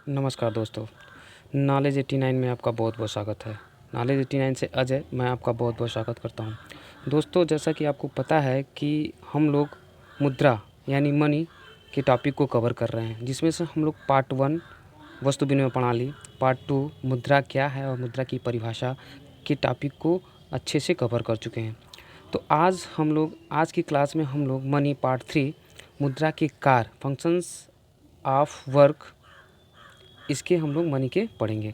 नमस्कार दोस्तों, नॉलेज 89 में आपका बहुत बहुत स्वागत है। नॉलेज 89 से अजय मैं आपका बहुत बहुत स्वागत करता हूं। दोस्तों, जैसा कि आपको पता है कि हम लोग मुद्रा यानी मनी के टॉपिक को कवर कर रहे हैं, जिसमें से हम लोग पार्ट 1 वस्तु विनिमय प्रणाली, पार्ट 2 मुद्रा क्या है और मुद्रा की परिभाषा के टॉपिक को अच्छे से कवर कर चुके हैं। तो आज की क्लास में हम लोग मनी पार्ट 3 मुद्रा के कार्य, फंक्शंस ऑफ वर्क, इसके हम लोग मनी के पढ़ेंगे।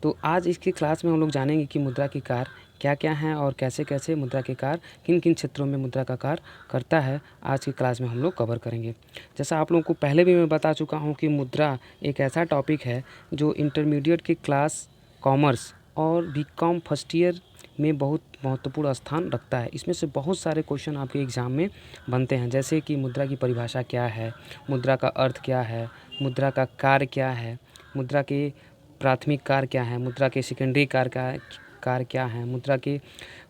तो आज इसकी क्लास में हम लोग जानेंगे कि मुद्रा के कार्य क्या क्या हैं और कैसे कैसे मुद्रा के कार्य किन किन क्षेत्रों में मुद्रा का कार्य करता है। आज की क्लास में हम लोग कवर करेंगे। जैसा आप लोगों को पहले भी मैं बता चुका हूं कि मुद्रा एक ऐसा टॉपिक है जो इंटरमीडिएट के क्लास कॉमर्स और बीकॉम फर्स्ट ईयर में बहुत महत्वपूर्ण स्थान रखता है। इसमें से बहुत सारे क्वेश्चन आपके एग्ज़ाम में बनते हैं, जैसे कि मुद्रा की परिभाषा क्या है, मुद्रा का अर्थ क्या है, मुद्रा का कार्य क्या है, मुद्रा के प्राथमिक कार्य क्या है, मुद्रा के सेकेंडरी कार्य क्या है, मुद्रा के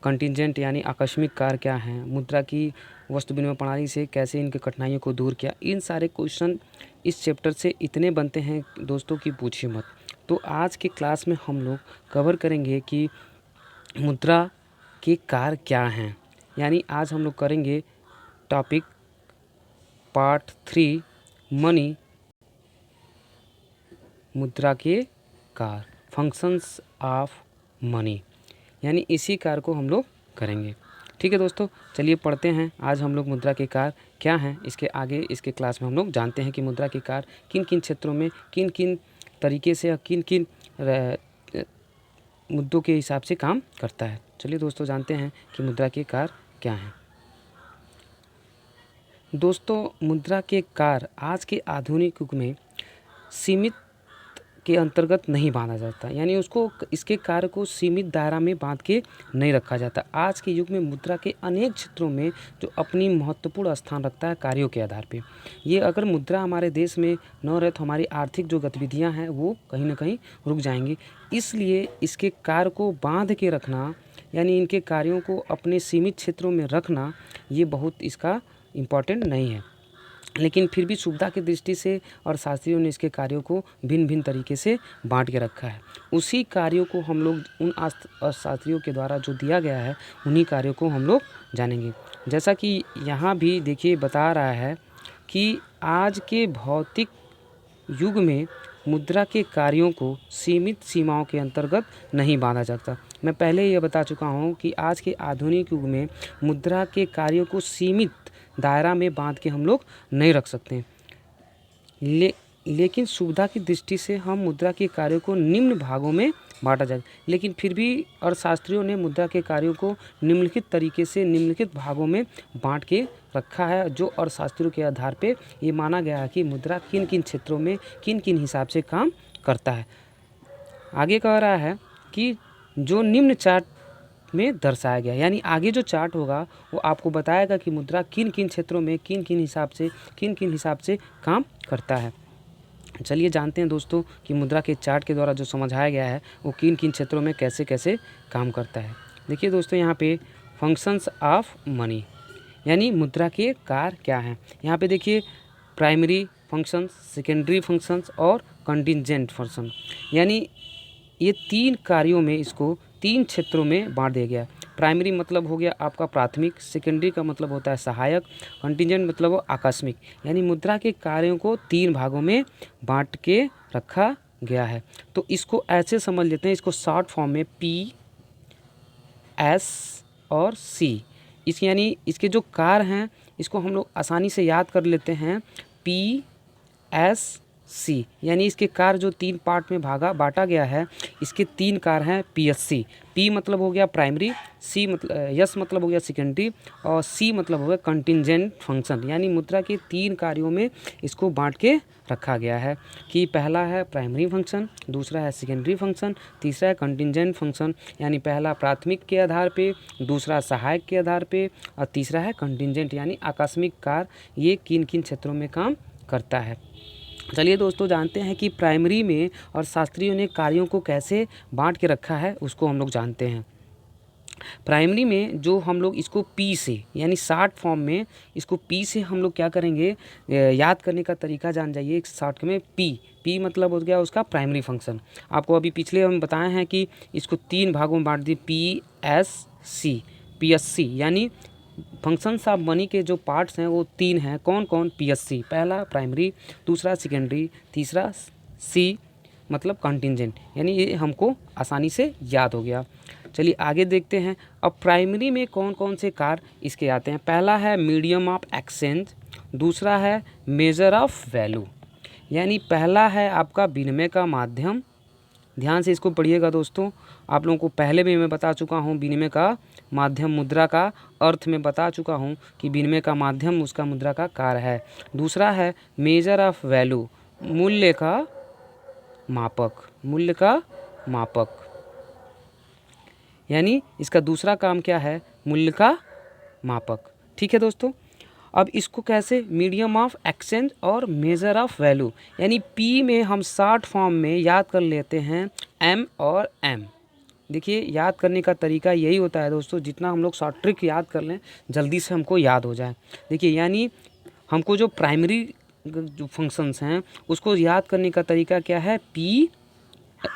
कंटिजेंट यानी आकस्मिक कार्य क्या हैं, मुद्रा की वस्तु विनिमय प्रणाली से कैसे इनकी कठिनाइयों को दूर किया। इन सारे क्वेश्चन इस चैप्टर से इतने बनते हैं दोस्तों कि पूछिए मत। तो आज के क्लास में हम लोग कवर करेंगे कि मुद्रा के कार्य क्या हैं। यानी आज हम लोग करेंगे टॉपिक पार्ट 3 मनी, मुद्रा के कार्य, फंक्शंस ऑफ मनी, यानी इसी कार्य को हम लोग करेंगे। ठीक है दोस्तों, चलिए पढ़ते हैं। आज हम लोग मुद्रा के कार्य क्या हैं, इसके आगे इसके क्लास में हम लोग जानते हैं कि मुद्रा के कार्य किन किन क्षेत्रों में किन किन तरीके से और किन किन मुद्दों के हिसाब से काम करता है। चलिए दोस्तों जानते हैं कि मुद्रा के कार्य क्या हैं। दोस्तों, मुद्रा के कार्य आज के आधुनिक युग में सीमित के अंतर्गत नहीं बांधा जाता, यानी उसको इसके कार्य को सीमित दायरा में बांध के नहीं रखा जाता। आज के युग में मुद्रा के अनेक क्षेत्रों में जो अपनी महत्वपूर्ण स्थान रखता है कार्यों के आधार पे। ये अगर मुद्रा हमारे देश में न रहे तो हमारी आर्थिक जो गतिविधियां हैं वो कहीं ना कहीं रुक जाएंगी। इसलिए इसके कार्य को बांध के रखना, यानी इनके कार्यों को अपने सीमित क्षेत्रों में रखना, ये बहुत इसका इम्पॉर्टेंट नहीं है। लेकिन फिर भी सुविधा की दृष्टि से और शास्त्रियों ने इसके कार्यों को भिन्न भिन्न तरीके से बांट के रखा है। उसी कार्यों को हम लोग उन शास्त्रियों के द्वारा जो दिया गया है उन्हीं कार्यों को हम लोग जानेंगे। जैसा कि यहाँ भी देखिए बता रहा है कि आज के भौतिक युग में मुद्रा के कार्यों को सीमित सीमाओं के अंतर्गत नहीं बांधा जाता। मैं पहले ये बता चुका हूँ कि आज के आधुनिक युग में मुद्रा के कार्यों को सीमित दायरा में बांध के हम लोग नहीं रख सकते। लेकिन सुविधा की दृष्टि से हम मुद्रा के कार्यों को निम्न भागों में बांटा जाए। लेकिन फिर भी अर्थशास्त्रियों ने मुद्रा के कार्यों को निम्नलिखित तरीके से निम्नलिखित भागों में बांट के रखा है, जो अर्थशास्त्रियों के आधार पे ये माना गया है कि मुद्रा किन किन क्षेत्रों में किन किन हिसाब से काम करता है। आगे कह रहा है कि जो निम्न चार्ट में दर्शाया गया, यानी आगे जो चार्ट होगा वो आपको बताएगा कि मुद्रा किन किन क्षेत्रों में किन किन हिसाब से काम करता है। चलिए जानते हैं दोस्तों कि मुद्रा के चार्ट के द्वारा जो समझाया गया है वो किन किन क्षेत्रों में कैसे कैसे काम करता है। देखिए दोस्तों, यहाँ पे फंक्शंस ऑफ मनी, यानी मुद्रा के कार्य क्या हैं। यहाँ पे देखिए प्राइमरी फंक्शंस, सेकेंडरी फंक्शंस और कंटिजेंट फंक्शन, यानी ये 3 कार्यों में इसको 3 क्षेत्रों में बांट दिया गया है। प्राइमरी मतलब हो गया आपका प्राथमिक, सेकेंडरी का मतलब होता है सहायक, कंटिजेंट मतलब वो आकस्मिक। यानी मुद्रा के कार्यों को 3 भागों में बांट के रखा गया है। तो इसको ऐसे समझ लेते हैं, इसको शॉर्ट फॉर्म में P, S और C, इस यानी इसके जो कार्य हैं इसको हम लोग आसानी से याद कर लेते हैं P, S, C, यानी इसके कार्य जो 3 पार्ट में बांटा गया है, इसके 3 कार्य हैं PSC। P मतलब हो गया प्राइमरी, S मतलब हो गया सेकेंडरी और C मतलब हो गया कंटिजेंट फंक्शन। यानी मुद्रा के 3 कार्यों में इसको बांट के रखा गया है कि पहला है प्राइमरी फंक्शन, दूसरा है सेकेंडरी फंक्शन, तीसरा है कंटिजेंट फंक्शन। यानी पहला प्राथमिक के आधार पे, दूसरा सहायक के आधार पे और तीसरा है कंटिजेंट यानी आकस्मिक कार्य। ये किन किन क्षेत्रों में काम करता है। चलिए दोस्तों जानते हैं कि प्राइमरी में और शास्त्रियों ने कार्यों को कैसे बांट के रखा है, उसको हम लोग जानते हैं। प्राइमरी में जो हम लोग इसको पी से यानी शॉर्ट फॉर्म में इसको पी से हम लोग क्या करेंगे, याद करने का तरीका जान जाइए। एक शॉर्ट में पी मतलब हो गया उसका प्राइमरी फंक्शन। आपको अभी पिछले हम बताए हैं कि इसको 3 भागों में बांट दिए, पी एस सी यानी फंक्शंस ऑफ मनी के जो पार्ट्स हैं वो 3 हैं। कौन कौन? पीएससी, पहला प्राइमरी, दूसरा सेकेंडरी, तीसरा सी मतलब कंटिंजेंट। यानी ये हमको आसानी से याद हो गया। चलिए आगे देखते हैं। अब प्राइमरी में कौन कौन से कार्य इसके आते हैं। पहला है मीडियम ऑफ एक्सचेंज, दूसरा है मेजर ऑफ वैल्यू, यानी पहला है आपका विनिमय का माध्यम। ध्यान से इसको पढ़िएगा दोस्तों, आप लोगों को पहले भी मैं बता चुका हूँ विनिमय का माध्यम मुद्रा का अर्थ में बता चुका हूँ कि विनिमय का माध्यम उसका मुद्रा का कार्य है। दूसरा है मेजर ऑफ वैल्यू, मूल्य का मापक, मूल्य का मापक, यानी इसका दूसरा काम क्या है? मूल्य का मापक। ठीक है दोस्तों, अब इसको कैसे? मीडियम ऑफ एक्सचेंज और मेजर ऑफ वैल्यू, यानी पी में हम शॉर्ट फॉर्म में याद कर लेते हैं एम और एम। देखिए याद करने का तरीका यही होता है दोस्तों, जितना हम लोग शॉर्ट ट्रिक याद कर लें जल्दी से हमको याद हो जाए। देखिए यानी हमको जो प्राइमरी जो फंक्शंस हैं उसको याद करने का तरीका क्या है? पी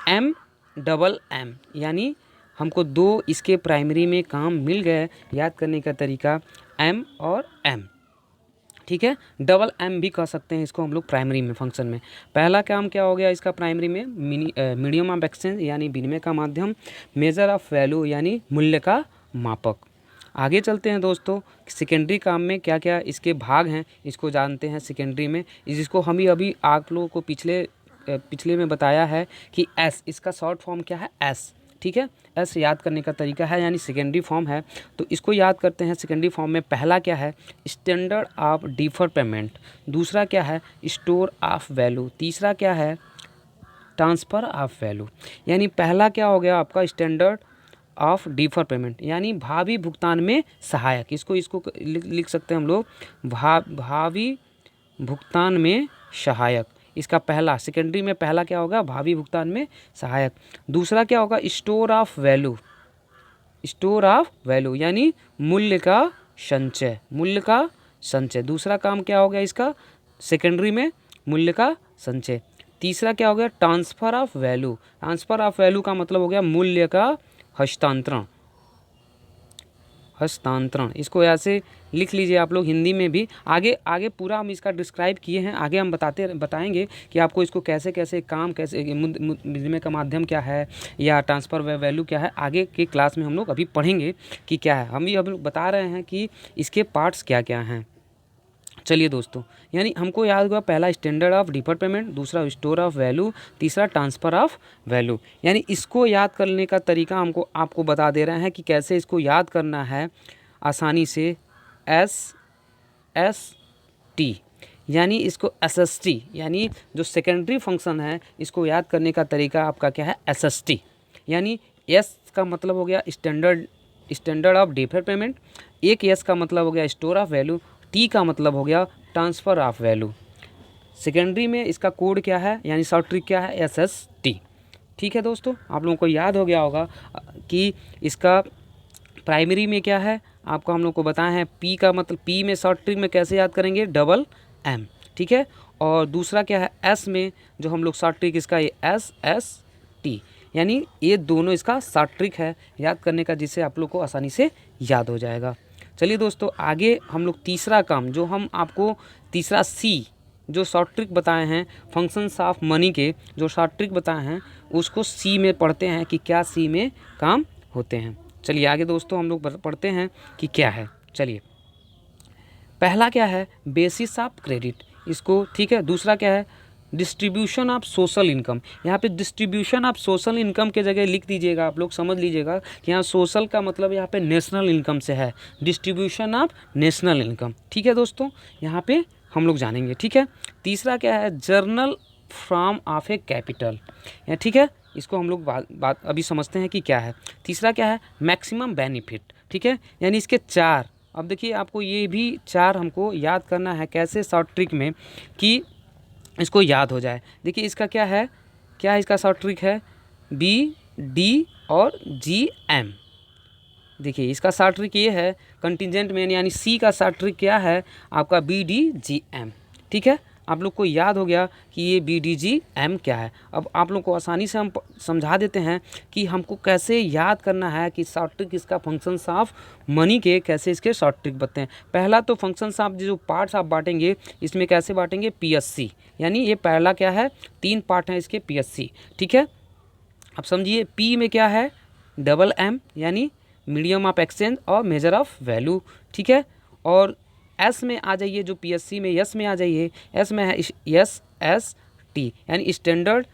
एम डबल एम, यानी हमको 2 इसके प्राइमरी में काम मिल गए। याद करने का तरीका एम और एम। ठीक है, डबल एम भी कह सकते हैं इसको हम लोग प्राइमरी में फंक्शन में। पहला काम क्या हो गया इसका प्राइमरी में? मीडियम ऑफ एक्सचेंज यानी विनिमय का माध्यम, मेजर ऑफ वैल्यू यानी मूल्य का मापक। आगे चलते हैं दोस्तों, सेकेंडरी काम में क्या क्या इसके भाग हैं इसको जानते हैं। सेकेंडरी में जिसको हम ही अभी आप लोगों को पिछले में बताया है कि एस, इसका शॉर्ट फॉर्म क्या है? एस। ठीक है, एस याद करने का तरीका है, यानी सेकेंडरी फॉर्म है तो इसको याद करते हैं। सेकेंडरी फॉर्म में पहला क्या है? स्टैंडर्ड ऑफ डिफर पेमेंट, दूसरा क्या है? स्टोर ऑफ वैल्यू, तीसरा क्या है? Transfer of value. यानी पहला क्या हो गया आपका? स्टैंडर्ड ऑफ डिफर पेमेंट, यानी भावी भुगतान में सहायक। इसको लिख सकते हैं हम लोग भावी भुगतान में सहायक। इसका पहला सेकेंडरी में पहला क्या होगा? भावी भुगतान में सहायक। दूसरा क्या होगा? Store of value, store of value यानी मूल्य का संचय, मूल्य का संचय। दूसरा काम क्या हो गया इसका? सेकेंडरी में मूल्य का संचय। तीसरा क्या हो गया? Transfer of value, transfer of value का मतलब हो गया मूल्य का हस्तांतरण, हस्तांतरण। इसको ऐसे लिख लीजिए आप लोग हिंदी में भी। आगे पूरा हम इसका डिस्क्राइब किए हैं, आगे हम बताएंगे कि आपको इसको कैसे कैसे काम, कैसे विनिमय का माध्यम क्या है या ट्रांसफ़र वैल्यू क्या है, आगे के क्लास में हम लोग अभी पढ़ेंगे कि क्या है। हम भी अभी बता रहे हैं कि इसके पार्ट्स क्या क्या हैं। चलिए दोस्तों, यानी हमको याद हुआ पहला स्टैंडर्ड ऑफ डिफर्ड पेमेंट, दूसरा स्टोर ऑफ वैल्यू, तीसरा ट्रांसफ़र ऑफ वैल्यू। यानी इसको याद करने का तरीका हमको आपको बता दे रहे हैं कि कैसे इसको याद करना है आसानी से। एस टी यानी इसको SST, यानी जो सेकेंडरी फंक्शन है इसको याद करने का तरीका आपका क्या है? SST। यानी एस का मतलब हो गया स्टैंडर्ड ऑफ डिफर्ड पेमेंट, एक एस का मतलब हो गया स्टोर ऑफ वैल्यू, टी का मतलब हो गया ट्रांसफ़र ऑफ वैल्यू। सेकेंडरी में इसका कोड क्या है यानी शॉर्ट ट्रिक क्या है? SST। ठीक है दोस्तों, आप लोगों को याद हो गया होगा कि इसका प्राइमरी में क्या है आपको हम लोग को बताया है। पी का मतलब, पी में शॉर्ट ट्रिक में कैसे याद करेंगे? Double M. ठीक है, और दूसरा क्या है? एस में जो हम लोग शॉर्ट ट्रिक इसका ये SST, यानी ये दोनों इसका शॉर्ट ट्रिक है याद करने का, जिससे आप लोग को आसानी से याद हो जाएगा। चलिए दोस्तों, आगे हम लोग तीसरा काम जो हम आपको तीसरा सी जो शॉर्ट ट्रिक बताए हैं फंक्शंस ऑफ मनी के, जो शॉर्ट ट्रिक बताए हैं उसको सी में पढ़ते हैं कि क्या सी में काम होते हैं। चलिए आगे दोस्तों हम लोग पढ़ते हैं कि क्या है। चलिए, पहला क्या है? बेसिस ऑफ क्रेडिट, इसको ठीक है। दूसरा क्या है? Distribution of social income. यहाँ पे डिस्ट्रीब्यूशन ऑफ सोशल इनकम के जगह लिख दीजिएगा, आप लोग समझ लीजिएगा कि यहाँ सोशल का मतलब यहाँ पे नेशनल इनकम से है, डिस्ट्रीब्यूशन ऑफ नेशनल इनकम। ठीक है दोस्तों, यहाँ पे हम लोग जानेंगे। ठीक है, तीसरा क्या है? Journal from of A capital. ठीक है, इसको हम लोग बात अभी समझते हैं कि क्या है। तीसरा क्या है? Maximum benefit. ठीक है, यानी इसके 4। अब देखिए आपको ये भी 4 हमको याद करना है कैसे शॉर्ट ट्रिक में कि इसको याद हो जाए। देखिए इसका क्या है, क्या है इसका शॉर्ट ट्रिक है? BD और GM, देखिए इसका शॉर्ट ट्रिक ये है, कंटिजेंट मेन यानी सी का शॉर्ट ट्रिक क्या है आपका BDGM। ठीक है, आप लोग को याद हो गया कि ये BDGM क्या है। अब आप लोग को आसानी से हम समझा देते हैं कि हमको कैसे याद करना है कि शॉर्ट ट्रिक इसका फंक्शंस ऑफ मनी के कैसे इसके शॉर्ट ट्रिक बनते हैं। पहला तो फंक्शंस ऑफ जो पार्ट्स आप बांटेंगे इसमें कैसे बांटेंगे, PSC, यानी ये पहला क्या है, 3 पार्ट हैं इसके PSC। ठीक है, अब समझिए P में क्या है, MM यानी मीडियम ऑफ एक्सचेंज और मेजर ऑफ वैल्यू। ठीक है, और S में आ जाइए, जो PSC में S में आ जाइए, S में है SST यानी स्टैंडर्ड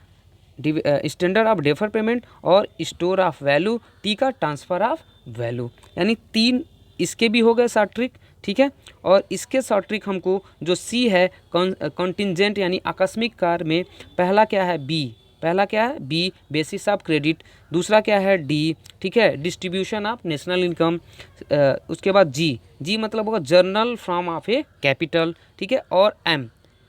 ऑफ डेफर पेमेंट और स्टोर ऑफ वैल्यू, T का ट्रांसफ़र ऑफ वैल्यू, यानी 3 इसके भी हो गए शॉर्ट ट्रिक। ठीक है, और इसके शॉर्ट ट्रिक हमको जो C है कॉन्टिजेंट यानी आकस्मिक कार्य में पहला क्या है B बेसिस ऑफ क्रेडिट, दूसरा क्या है D, ठीक है, डिस्ट्रीब्यूशन ऑफ नेशनल इनकम, उसके बाद G मतलब होगा journal from of A capital. ठीक है, और M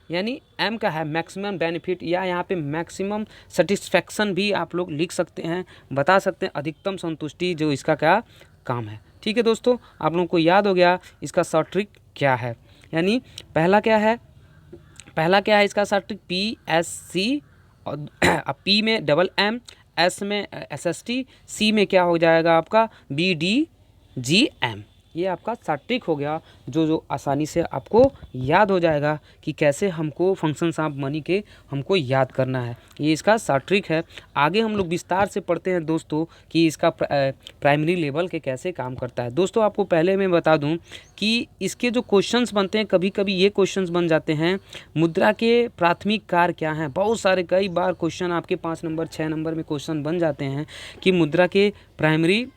यानी M का है मैक्सिमम बेनिफिट, या यहाँ पे मैक्सिमम सेटिस्फैक्शन भी आप लोग लिख सकते हैं, बता सकते हैं अधिकतम संतुष्टि, जो इसका क्या काम है। ठीक है दोस्तों, आप लोगों को याद हो गया इसका शॉर्ट ट्रिक क्या है, यानी पहला क्या है इसका शॉर्ट ट्रिक PSC, और P में MM, S में SST, C में क्या हो जाएगा आपका BDGM। ये आपका शॉर्ट ट्रिक हो गया जो आसानी से आपको याद हो जाएगा कि कैसे हमको फंक्शंस ऑफ मनी के हमको याद करना है। ये इसका शॉर्ट ट्रिक है। आगे हम लोग विस्तार से पढ़ते हैं दोस्तों कि इसका प्राइमरी लेवल के कैसे काम करता है। दोस्तों आपको पहले मैं बता दूं कि इसके जो क्वेश्चंस बनते हैं, कभी कभी ये क्वेश्चंस बन जाते हैं मुद्रा के प्राथमिक कार्य क्या हैं। बहुत सारे कई बार क्वेश्चन आपके 5 नंबर 6 नंबर में क्वेश्चन बन जाते हैं कि मुद्रा के प्राइमरी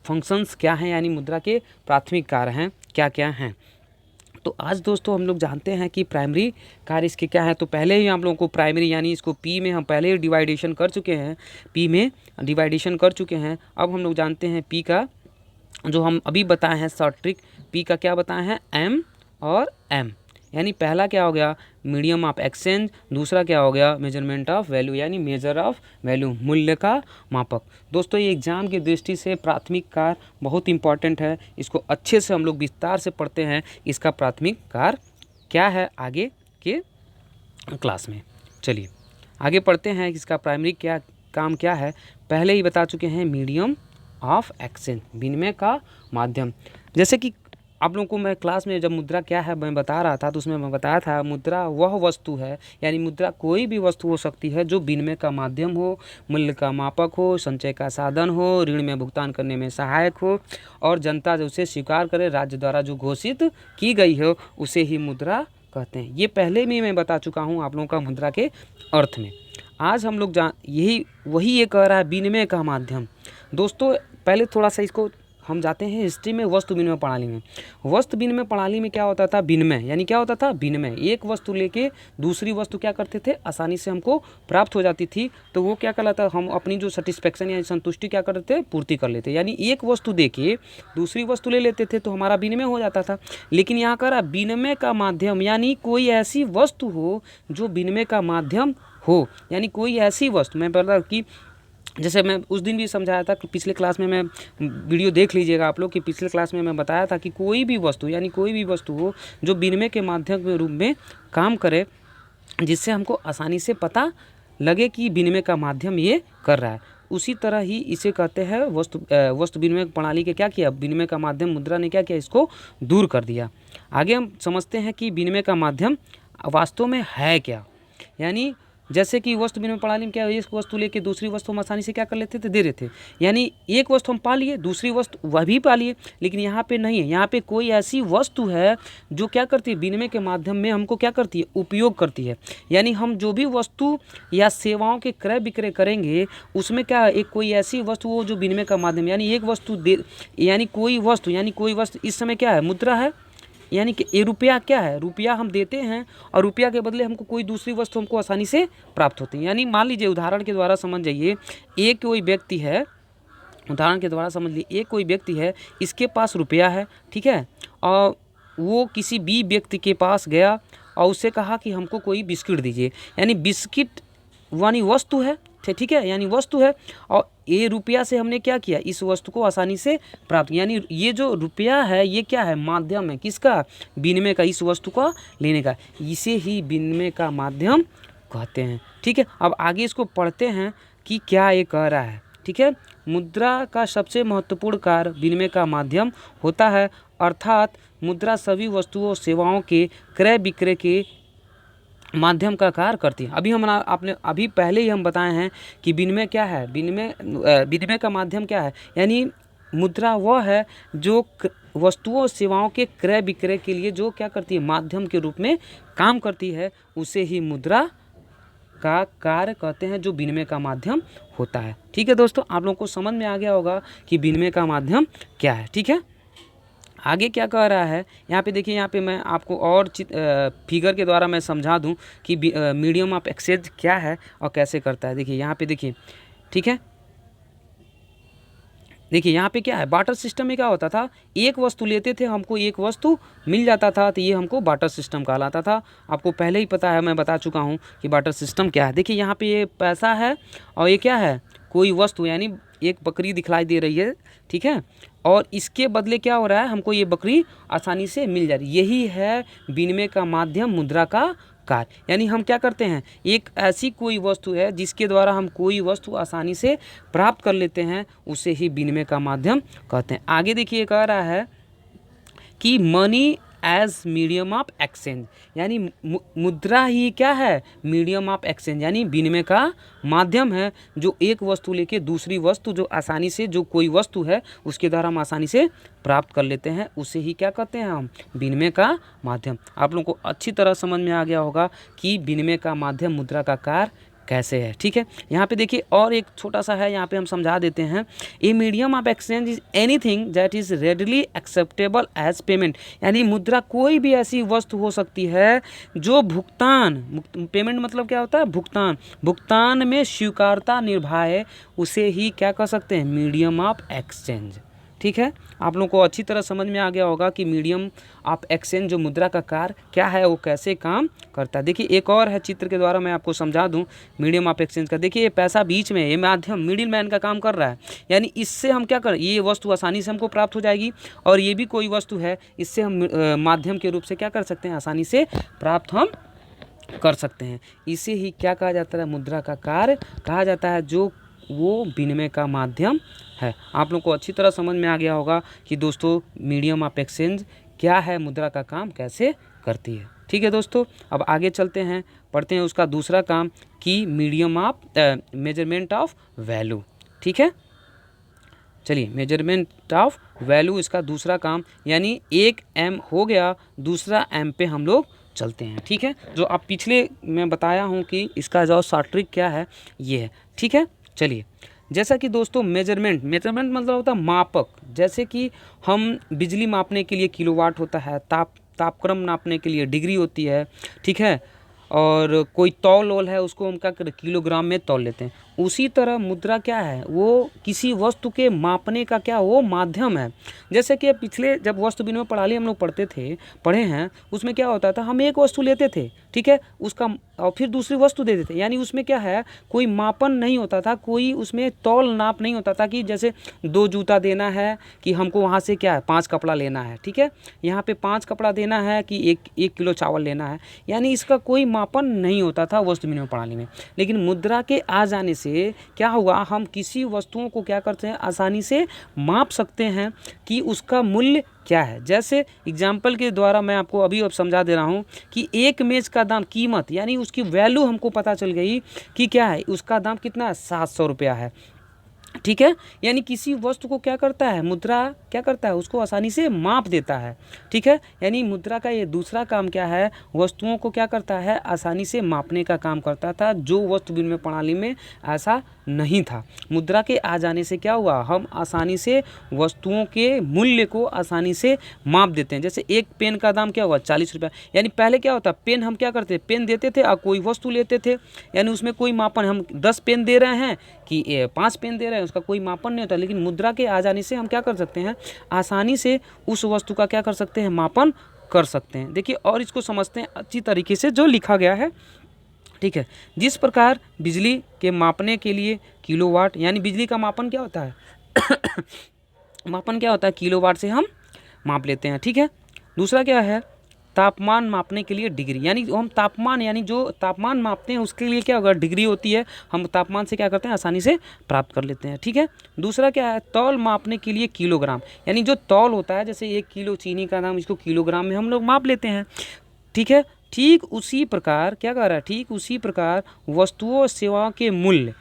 फंक्शंस क्या हैं, यानी मुद्रा के प्राथमिक कार्य हैं क्या क्या हैं। तो आज दोस्तों हम लोग जानते हैं कि प्राइमरी कार्य इसके क्या है। तो पहले ही हम लोगों को प्राइमरी यानी इसको P में हम पहले ही डिवाइडेशन कर चुके हैं, अब हम लोग जानते हैं P का जो हम अभी बताए हैं शॉर्ट ट्रिक, P का क्या बताए हैं M और M, यानी पहला क्या हो गया मीडियम ऑफ एक्सचेंज, दूसरा क्या हो गया मेजरमेंट ऑफ वैल्यू यानी मेजर ऑफ वैल्यू, मूल्य का मापक। दोस्तों ये एग्जाम की दृष्टि से प्राथमिक कार्य बहुत इंपॉर्टेंट है, इसको अच्छे से हम लोग विस्तार से पढ़ते हैं इसका प्राथमिक कार्य क्या है आगे के क्लास में। चलिए आगे पढ़ते हैं इसका प्राइमरी क्या काम क्या है। पहले ही बता चुके हैं मीडियम ऑफ एक्सचेंज, विनिमय का माध्यम। जैसे कि आप लोगों को मैं क्लास में जब मुद्रा क्या है मैं बता रहा था, तो उसमें मैं बताया था मुद्रा वह वस्तु है, यानी मुद्रा कोई भी वस्तु हो सकती है जो विनिमय का माध्यम हो, मूल्य का मापक हो, संचय का साधन हो, ऋण में भुगतान करने में सहायक हो, और जनता जो उसे स्वीकार करे, राज्य द्वारा जो घोषित की गई हो उसे ही मुद्रा कहते हैं। ये पहले भी मैं बता चुका हूँ आप लोगों का मुद्रा के अर्थ में। आज हम लोग वही ये कह रहा है विनिमय का माध्यम। दोस्तों पहले थोड़ा सा इसको हम जाते हैं हिस्ट्री में। वस्तु विनिमय प्रणाली में, वस्तु विनिमय प्रणाली में क्या होता था विनिमय, यानी क्या होता था विनिमय, एक वस्तु लेके दूसरी वस्तु क्या करते थे आसानी से हमको प्राप्त हो जाती थी, तो वो क्या कहलाता, हम अपनी जो सेटिस्फेक्शन यानी संतुष्टि क्या करते थे पूर्ति कर लेते, यानी एक वस्तु दे के दूसरी वस्तु ले लेते थे तो हमारा विनिमय हो जाता था। लेकिन यहाँ कह रहा विनिमय का माध्यम, यानी कोई ऐसी वस्तु हो जो विनिमय का माध्यम हो, यानी कोई ऐसी वस्तु, मैं बोल रहा कि जैसे मैं उस दिन भी समझाया था कि पिछले क्लास में, मैं वीडियो देख लीजिएगा आप लोग, कि पिछले क्लास में मैं बताया था कि कोई भी वस्तु, यानी कोई भी वस्तु हो जो विनिमय के माध्यम के रूप में काम करे, जिससे हमको आसानी से पता लगे कि विनिमय का माध्यम ये कर रहा है, उसी तरह ही इसे कहते हैं वस्तु विनिमय प्रणाली के क्या किया, विनिमय का माध्यम मुद्रा ने क्या किया, इसको दूर कर दिया। आगे हम समझते हैं कि विनिमय का माध्यम वास्तव में है क्या। यानी जैसे कि वस्तु विनिमय प्रणाली में क्या है, एक वस्तु लेके दूसरी वस्तु हम आसानी से क्या कर लेते थे, दे रहे थे, यानी एक वस्तु हम पा लिए दूसरी वस्तु वह भी पा लिए। लेकिन यहाँ पे नहीं है, यहाँ पे कोई ऐसी वस्तु है जो क्या करती है, विनिमय के माध्यम में हमको क्या करती है, उपयोग करती है। यानी हम जो भी वस्तु या सेवाओं के क्रय विक्रय करेंगे उसमें क्या एक कोई ऐसी वस्तु हो जो विनिमय का माध्यम, यानी एक वस्तु दे, यानी कोई वस्तु इस समय क्या है, मुद्रा है, यानी कि ये रुपया क्या है, रुपया हम देते हैं और रुपया के बदले हमको कोई दूसरी वस्तु हमको आसानी से प्राप्त होती है। यानी मान लीजिए उदाहरण के द्वारा समझ जाइए, एक कोई व्यक्ति है, उदाहरण के द्वारा समझ लीजिए एक कोई व्यक्ति है, इसके पास रुपया है, ठीक है, और वो किसी बी व्यक्ति के पास गया और उससे कहा कि हमको कोई बिस्किट दीजिए, यानी बिस्किट यानी वस्तु है, ठीक है, यानी वस्तु है। और ये रुपया से हमने क्या किया, इस वस्तु को आसानी से प्राप्त, यानी ये जो रुपया है ये क्या है, माध्यम है किसका, विनिमय का, इस वस्तु को लेने का, इसे ही विनिमय का माध्यम कहते हैं। ठीक है, अब आगे इसको पढ़ते हैं कि क्या ये कह रहा है। ठीक है, मुद्रा का सबसे महत्वपूर्ण कार्य विनिमय का माध्यम होता है, अर्थात मुद्रा सभी वस्तुओं सेवाओं के क्रय विक्रय के माध्यम का कार्य करती है। आपने अभी पहले ही हम बताए हैं कि विनिमय क्या है, विनिमय का माध्यम क्या है, यानी मुद्रा वह है जो वस्तुओं सेवाओं के क्रय विक्रय के लिए जो क्या करती है, माध्यम के रूप में काम करती है, उसे ही मुद्रा का कार्य कहते हैं, जो विनिमय का माध्यम होता है। ठीक है दोस्तों, आप लोगों को समझ में आ गया होगा कि विनिमय का माध्यम क्या है। ठीक है, आगे क्या कह रहा है यहाँ पे देखिए, यहाँ पे मैं आपको और फिगर के द्वारा मैं समझा दूं कि मीडियम ऑफ एक्सचेंज क्या है और कैसे करता है। देखिए यहाँ पे देखिए, ठीक है, देखिए यहाँ पे क्या है, बार्टर सिस्टम में क्या होता था, एक वस्तु लेते थे, हमको एक वस्तु मिल जाता था, तो ये हमको बार्टर सिस्टम कहलाता था। आपको पहले ही पता है, मैं बता चुका हूँ कि बार्टर सिस्टम क्या है। देखिए यहाँ पे ये पैसा है और ये क्या है, कोई वस्तु, यानी एक बकरी दिखलाई दे रही है। ठीक है, और इसके बदले क्या हो रहा है, हमको ये बकरी आसानी से मिल जा रही है। यही है विनिमय का माध्यम, मुद्रा का कार्य। यानी हम क्या करते हैं, एक ऐसी कोई वस्तु है जिसके द्वारा हम कोई वस्तु आसानी से प्राप्त कर लेते हैं, उसे ही विनिमय का माध्यम कहते हैं। आगे देखिए कह रहा है कि money as medium of exchange, यानी मुद्रा ही क्या है, मीडियम ऑफ एक्सचेंज, यानी विनिमय का माध्यम है, जो एक वस्तु लेके दूसरी वस्तु जो आसानी से, जो कोई वस्तु है उसके द्वारा हम आसानी से प्राप्त कर लेते हैं, उसे ही क्या कहते हैं हम, विनिमय का माध्यम। आप लोगों को अच्छी तरह समझ में आ गया होगा कि विनिमय का माध्यम मुद्रा का कार्य कैसे है। ठीक है, यहाँ पे देखिए और एक छोटा सा है, यहाँ पे हम समझा देते हैं। A medium of exchange is anything that is readily acceptable as payment, यानी मुद्रा कोई भी ऐसी वस्तु हो सकती है जो पेमेंट मतलब क्या होता है, भुगतान में स्वीकारता निर्भाए, उसे ही क्या कह सकते हैं, मीडियम ऑफ एक्सचेंज। ठीक है, आप लोगों को अच्छी तरह समझ में आ गया होगा कि मीडियम ऑफ एक्सचेंज जो मुद्रा का कार्य क्या है, वो कैसे काम करता है। देखिए एक और है, चित्र के द्वारा मैं आपको समझा दूं मीडियम ऑफ एक्सचेंज का। देखिए ये पैसा बीच में, ये माध्यम मिडिल मैन का काम कर रहा है, यानी इससे हम क्या कर, ये वस्तु आसानी से हमको प्राप्त हो जाएगी, और ये भी कोई वस्तु है, इससे हम माध्यम के रूप से क्या कर सकते हैं, आसानी से प्राप्त हम कर सकते हैं। इसे ही क्या कहा जाता है, मुद्रा का कार्य कहा जाता है, जो वो विनिमय का माध्यम है। आप लोग को अच्छी तरह समझ में आ गया होगा कि दोस्तों मीडियम ऑफ एक्सचेंज क्या है, मुद्रा का काम कैसे करती है। ठीक है दोस्तों, अब आगे चलते हैं, पढ़ते हैं उसका दूसरा काम कि medium of measurement of value. ठीक है, चलिए मेजरमेंट ऑफ वैल्यू इसका दूसरा काम, यानी एक एम हो गया, दूसरा एम पे हम लोग चलते हैं। ठीक है, जो आप पिछले मैं बताया हूँ कि इसका जो शॉर्ट ट्रिक क्या है, ये है। ठीक है, चलिए जैसा कि दोस्तों मेजरमेंट मतलब होता है मापक, जैसे कि हम बिजली मापने के लिए किलोवाट होता है, तापक्रम नापने के लिए डिग्री होती है। ठीक है, और कोई तौल है उसको हम क्या करें, किलोग्राम में तौल लेते हैं। उसी तरह मुद्रा क्या है, वो किसी वस्तु के मापने का क्या, वो माध्यम है। जैसे कि पिछले जब वस्तु विनिमय प्रणाली हम लोग पढ़े हैं, उसमें क्या होता था, हम एक वस्तु लेते थे, ठीक है, उसका और फिर दूसरी वस्तु दे देते, यानी उसमें क्या है, कोई मापन नहीं होता था, कोई उसमें तौल नाप नहीं होता था कि जैसे 2 जूता देना है कि हमको वहाँ से क्या है 5 कपड़ा लेना है। ठीक है, यहाँ पे 5 कपड़ा देना है कि 1 किलो चावल लेना है, यानी इसका कोई मापन नहीं होता था वस्तु विनिमय प्रणाली में। लेकिन मुद्रा के आ जाने से क्या हुआ, हम किसी वस्तुओं को क्या करते हैं, आसानी से माप सकते हैं कि उसका मूल्य क्या है। जैसे एग्जाम्पल के द्वारा मैं आपको अभी अब समझा दे रहा हूँ कि एक मेज का दाम, कीमत यानी उसकी वैल्यू हमको पता चल गई कि क्या है, उसका दाम कितना है, 700 रुपया है। ठीक है, यानी किसी वस्तु को क्या करता है, मुद्रा क्या करता है, उसको आसानी से माप देता है। ठीक है, यानी मुद्रा का ये दूसरा काम क्या है, वस्तुओं को क्या करता है, आसानी से मापने का काम करता था, जो वस्तु विनिमय प्रणाली में ऐसा नहीं था। मुद्रा के आ जाने से क्या हुआ, हम आसानी से वस्तुओं के मूल्य को आसानी से माप देते हैं। जैसे एक पेन का दाम क्या हुआ, 40 रुपया, यानी पहले क्या होता, पेन हम क्या करते, पेन देते थे और कोई वस्तु लेते थे, यानी उसमें कोई मापन, हम 10 पेन दे रहे हैं कि 5 पेन दे रहे हैं, उसका कोई मापन नहीं होता। लेकिन मुद्रा के आ जाने से हम क्या कर सकते हैं, आसानी से उस वस्तु का क्या कर सकते हैं, मापन कर सकते हैं। देखिए और इसको समझते हैं अच्छी तरीके से जो लिखा गया है। ठीक है। जिस प्रकार बिजली के मापने के लिए किलोवाट, यानी बिजली का मापन क्या होता है मापन क्या होता है, किलोवाट से हम माप लेते हैं, ठीक है। दूसरा क्या है, तापमान मापने के लिए डिग्री, यानी हम तापमान, यानी जो तापमान मापते हैं उसके लिए क्या होगा, डिग्री होती है, हम तापमान से क्या करते हैं, आसानी से प्राप्त कर लेते हैं, ठीक है। दूसरा क्या है, तौल मापने के लिए किलोग्राम, यानी जो तौल होता है, जैसे 1 किलो चीनी का दाम, इसको किलोग्राम में हम लोग माप लेते हैं, ठीक है। ठीक उसी प्रकार क्या कह रहा है, ठीक उसी प्रकार वस्तुओं और सेवाओं के मूल्य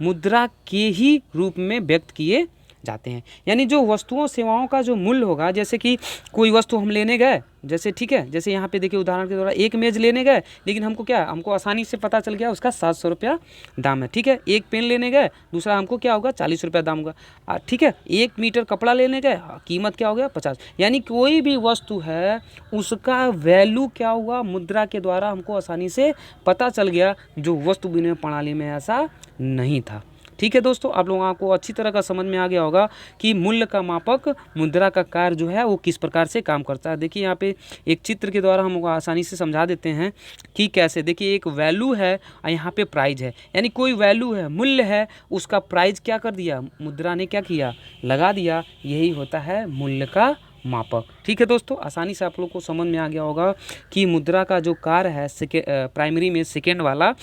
मुद्रा के ही रूप में व्यक्त किए जाते हैं, यानी जो वस्तुओं सेवाओं का जो मूल्य होगा, जैसे कि कोई वस्तु हम लेने गए, जैसे ठीक है, जैसे यहाँ पे देखिए उदाहरण के द्वारा एक मेज लेने गए, लेकिन हमको क्या, हमको आसानी से पता चल गया उसका 700 रुपया दाम है, ठीक है। एक पेन लेने गए, दूसरा हमको क्या होगा, 40 रुपया दाम होगा, ठीक है। 1 मीटर कपड़ा लेने गए, कीमत क्या हो गया, 50। यानी कोई भी वस्तु है उसका वैल्यू क्या हुआ, मुद्रा के द्वारा हमको आसानी से पता चल गया, जो वस्तु विनिमय प्रणाली में ऐसा नहीं था, ठीक है दोस्तों। आप लोगों को अच्छी तरह का समझ में आ गया होगा कि मूल्य का मापक मुद्रा का कार्य जो है वो किस प्रकार से काम करता है। देखिए यहाँ पे एक चित्र के द्वारा हम आसानी से समझा देते हैं कि कैसे। देखिए एक वैल्यू है और यहाँ पे प्राइज है, यानी कोई वैल्यू है, मूल्य है, उसका प्राइज क्या कर दिया, मुद्रा ने क्या किया, लगा दिया, यही होता है मूल्य का मापक, ठीक है दोस्तों। आसानी से आप लोग को समझ में आ गया होगा कि मुद्रा का जो कार्य है प्राइमरी में सेकेंड वाला,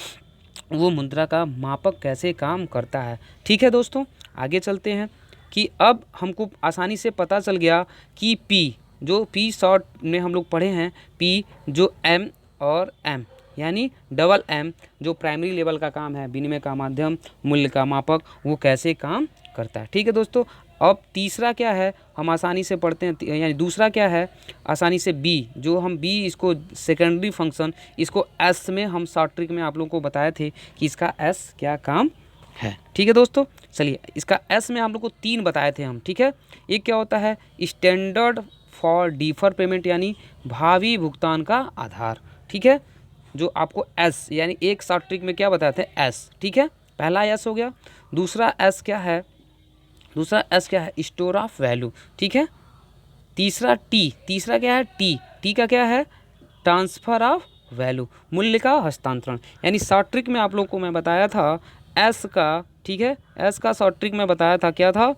वो मुद्रा का मापक कैसे काम करता है, ठीक है दोस्तों। आगे चलते हैं कि अब हमको आसानी से पता चल गया कि P, जो P शॉर्ट में हम लोग पढ़े हैं, P जो M और M, यानी डबल M जो प्राइमरी लेवल का काम है, विनिमय का माध्यम, मूल्य का मापक, वो कैसे काम करता है, ठीक है दोस्तों। अब तीसरा क्या है, हम आसानी से पढ़ते हैं, यानी दूसरा क्या है, आसानी से B, जो हम B इसको सेकेंडरी फंक्शन, इसको S में हम शॉर्ट ट्रिक में आप लोगों को बताए थे कि इसका S क्या काम है, ठीक है दोस्तों। चलिए इसका S में हम लोग को 3 बताए थे हम, ठीक है। एक क्या होता है, स्टैंडर्ड फॉर डिफर पेमेंट, यानी भावी भुगतान का आधार, ठीक है, जो आपको S, यानी एक शॉर्ट ट्रिक में क्या बताए थे, S, ठीक है। पहला S हो गया। दूसरा S क्या है, दूसरा S क्या है, स्टोर ऑफ वैल्यू, ठीक है। तीसरा तीसरा क्या है, टी का क्या है, ट्रांसफ़र ऑफ वैल्यू, मूल्य का हस्तांतरण, यानी शॉर्ट ट्रिक में आप लोग को मैं बताया था S का, ठीक है, S का शॉर्ट ट्रिक में बताया था, क्या था,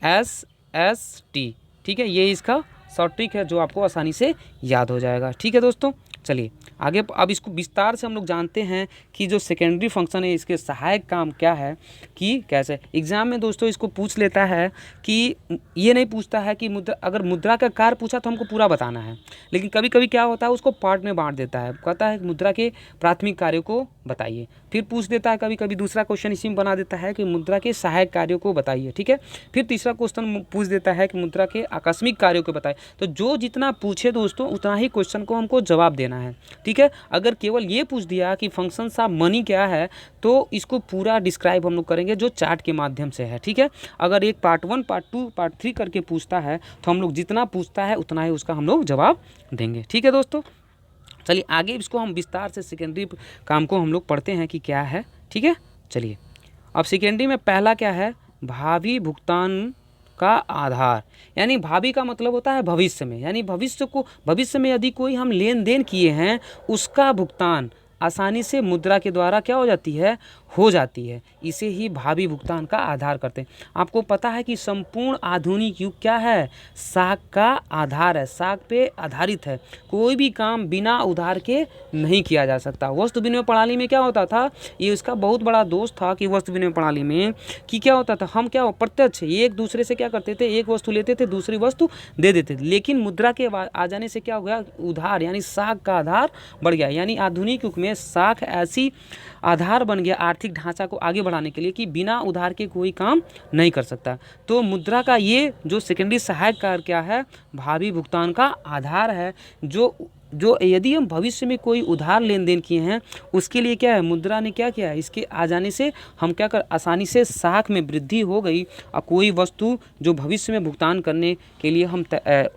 SST, ठीक है। ये इसका शॉर्ट ट्रिक है जो आपको आसानी से याद हो जाएगा, ठीक है दोस्तों। चलिए आगे, अब इसको विस्तार से हम लोग जानते हैं कि जो सेकेंडरी फंक्शन है इसके सहायक काम क्या है, कि कैसे। एग्जाम में दोस्तों इसको पूछ लेता है कि ये नहीं पूछता है कि मुद्रा, अगर मुद्रा का कार्य पूछा तो हमको पूरा बताना है, लेकिन कभी कभी क्या होता है उसको पार्ट में बांट देता है, कहता है मुद्रा के प्राथमिक कार्यों को बताइए, फिर पूछ देता है कभी कभी दूसरा क्वेश्चन इसी में बना देता है कि मुद्रा के सहायक कार्यों को बताइए, ठीक है। फिर तीसरा क्वेश्चन पूछ देता है कि मुद्रा के आकस्मिक कार्यों को बताइए। तो जो जितना पूछे दोस्तों उतना ही क्वेश्चन को हमको जवाब देना है, ठीक है। अगर केवल ये पूछ दिया कि फंक्शन ऑफ मनी क्या है, तो इसको पूरा डिस्क्राइब हम लोग करेंगे जो चार्ट के माध्यम से है, ठीक है। अगर एक पार्ट 1, पार्ट 2, पार्ट 3 करके पूछता है तो हम लोग जितना पूछता है उतना ही उसका हम लोग जवाब देंगे, ठीक है दोस्तों। चलिए आगे इसको हम विस्तार से सेकेंडरी काम को हम लोग पढ़ते हैं कि क्या है, ठीक है। चलिए अब सेकेंडरी में पहला क्या है, भावी भुगतान का आधार, यानी भावी का मतलब होता है भविष्य में, यानी भविष्य में यदि कोई हम लेन देन किए हैं उसका भुगतान आसानी से मुद्रा के द्वारा क्या हो जाती है, इसे ही भावी भुगतान का आधार करते हैं। आपको पता है कि संपूर्ण आधुनिक युग क्या है, साख का आधार है, साख पे आधारित है, कोई भी काम बिना उधार के नहीं किया जा सकता। वस्तु विनिमय प्रणाली में क्या होता था, ये इसका बहुत बड़ा दोष था कि वस्तु विनिमय प्रणाली में कि क्या होता था, हम क्या प्रत्यक्ष एक दूसरे से क्या करते थे, एक वस्तु लेते थे दूसरी वस्तु दे देते थे, लेकिन मुद्रा के आ जाने से क्या हो गया, उधार यानी साख का आधार बढ़ गया, यानी आधुनिक युग में साख ऐसी आधार बन गया आर्थिक ढांचा को आगे बढ़ाने के लिए कि बिना उधार के कोई काम नहीं कर सकता। तो मुद्रा का ये जो सेकेंडरी सहायक कार्य क्या है, भावी भुगतान का आधार है, जो यदि हम भविष्य में कोई उधार लेन देन किए हैं उसके लिए क्या है, मुद्रा ने क्या किया है, इसके आ जाने से हम क्या कर आसानी से साख में वृद्धि हो गई और कोई वस्तु जो भविष्य में भुगतान करने के लिए हम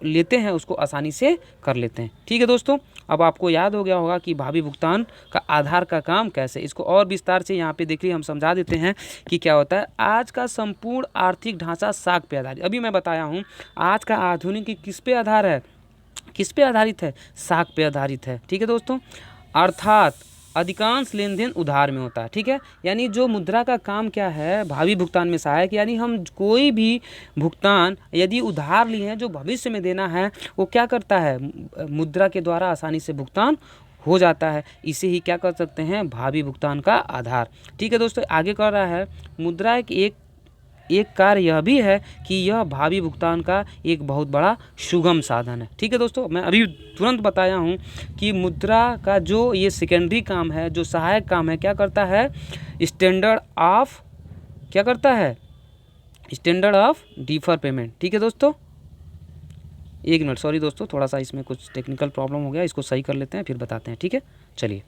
लेते हैं उसको आसानी से कर लेते हैं, ठीक है दोस्तों। अब आपको याद हो गया होगा कि भावी भुगतान का आधार का काम कैसे, इसको और विस्तार से यहाँ पे देखिए हम समझा देते हैं कि क्या होता है। आज का संपूर्ण आर्थिक ढांचा साख पे आधारित, अभी मैं बताया हूँ आज का आधुनिक किस पे आधार है, किस पे आधारित है, साख पे आधारित है, ठीक है दोस्तों। अर्थात अधिकांश लेन देन उधार में होता है, ठीक है। यानी जो मुद्रा का काम क्या है, भावी भुगतान में सहायक, यानी हम कोई भी भुगतान यदि उधार लिए हैं जो भविष्य में देना है, वो क्या करता है, मुद्रा के द्वारा आसानी से भुगतान हो जाता है। इसे ही क्या कर सकते हैं, भावी भुगतान का आधार, ठीक है दोस्तों। आगे कर रहा है, मुद्रा एक कार्य यह भी है कि यह भावी भुगतान का एक बहुत बड़ा सुगम साधन है, ठीक है दोस्तों। मैं अभी तुरंत बताया हूँ कि मुद्रा का जो ये सेकेंडरी काम है, जो सहायक काम है, क्या करता है, स्टैंडर्ड ऑफ डिफर पेमेंट, ठीक है दोस्तों। एक मिनट, सॉरी दोस्तों, थोड़ा सा इसमें कुछ टेक्निकल प्रॉब्लम हो गया, इसको सही कर लेते हैं फिर बताते हैं, ठीक है। चलिए,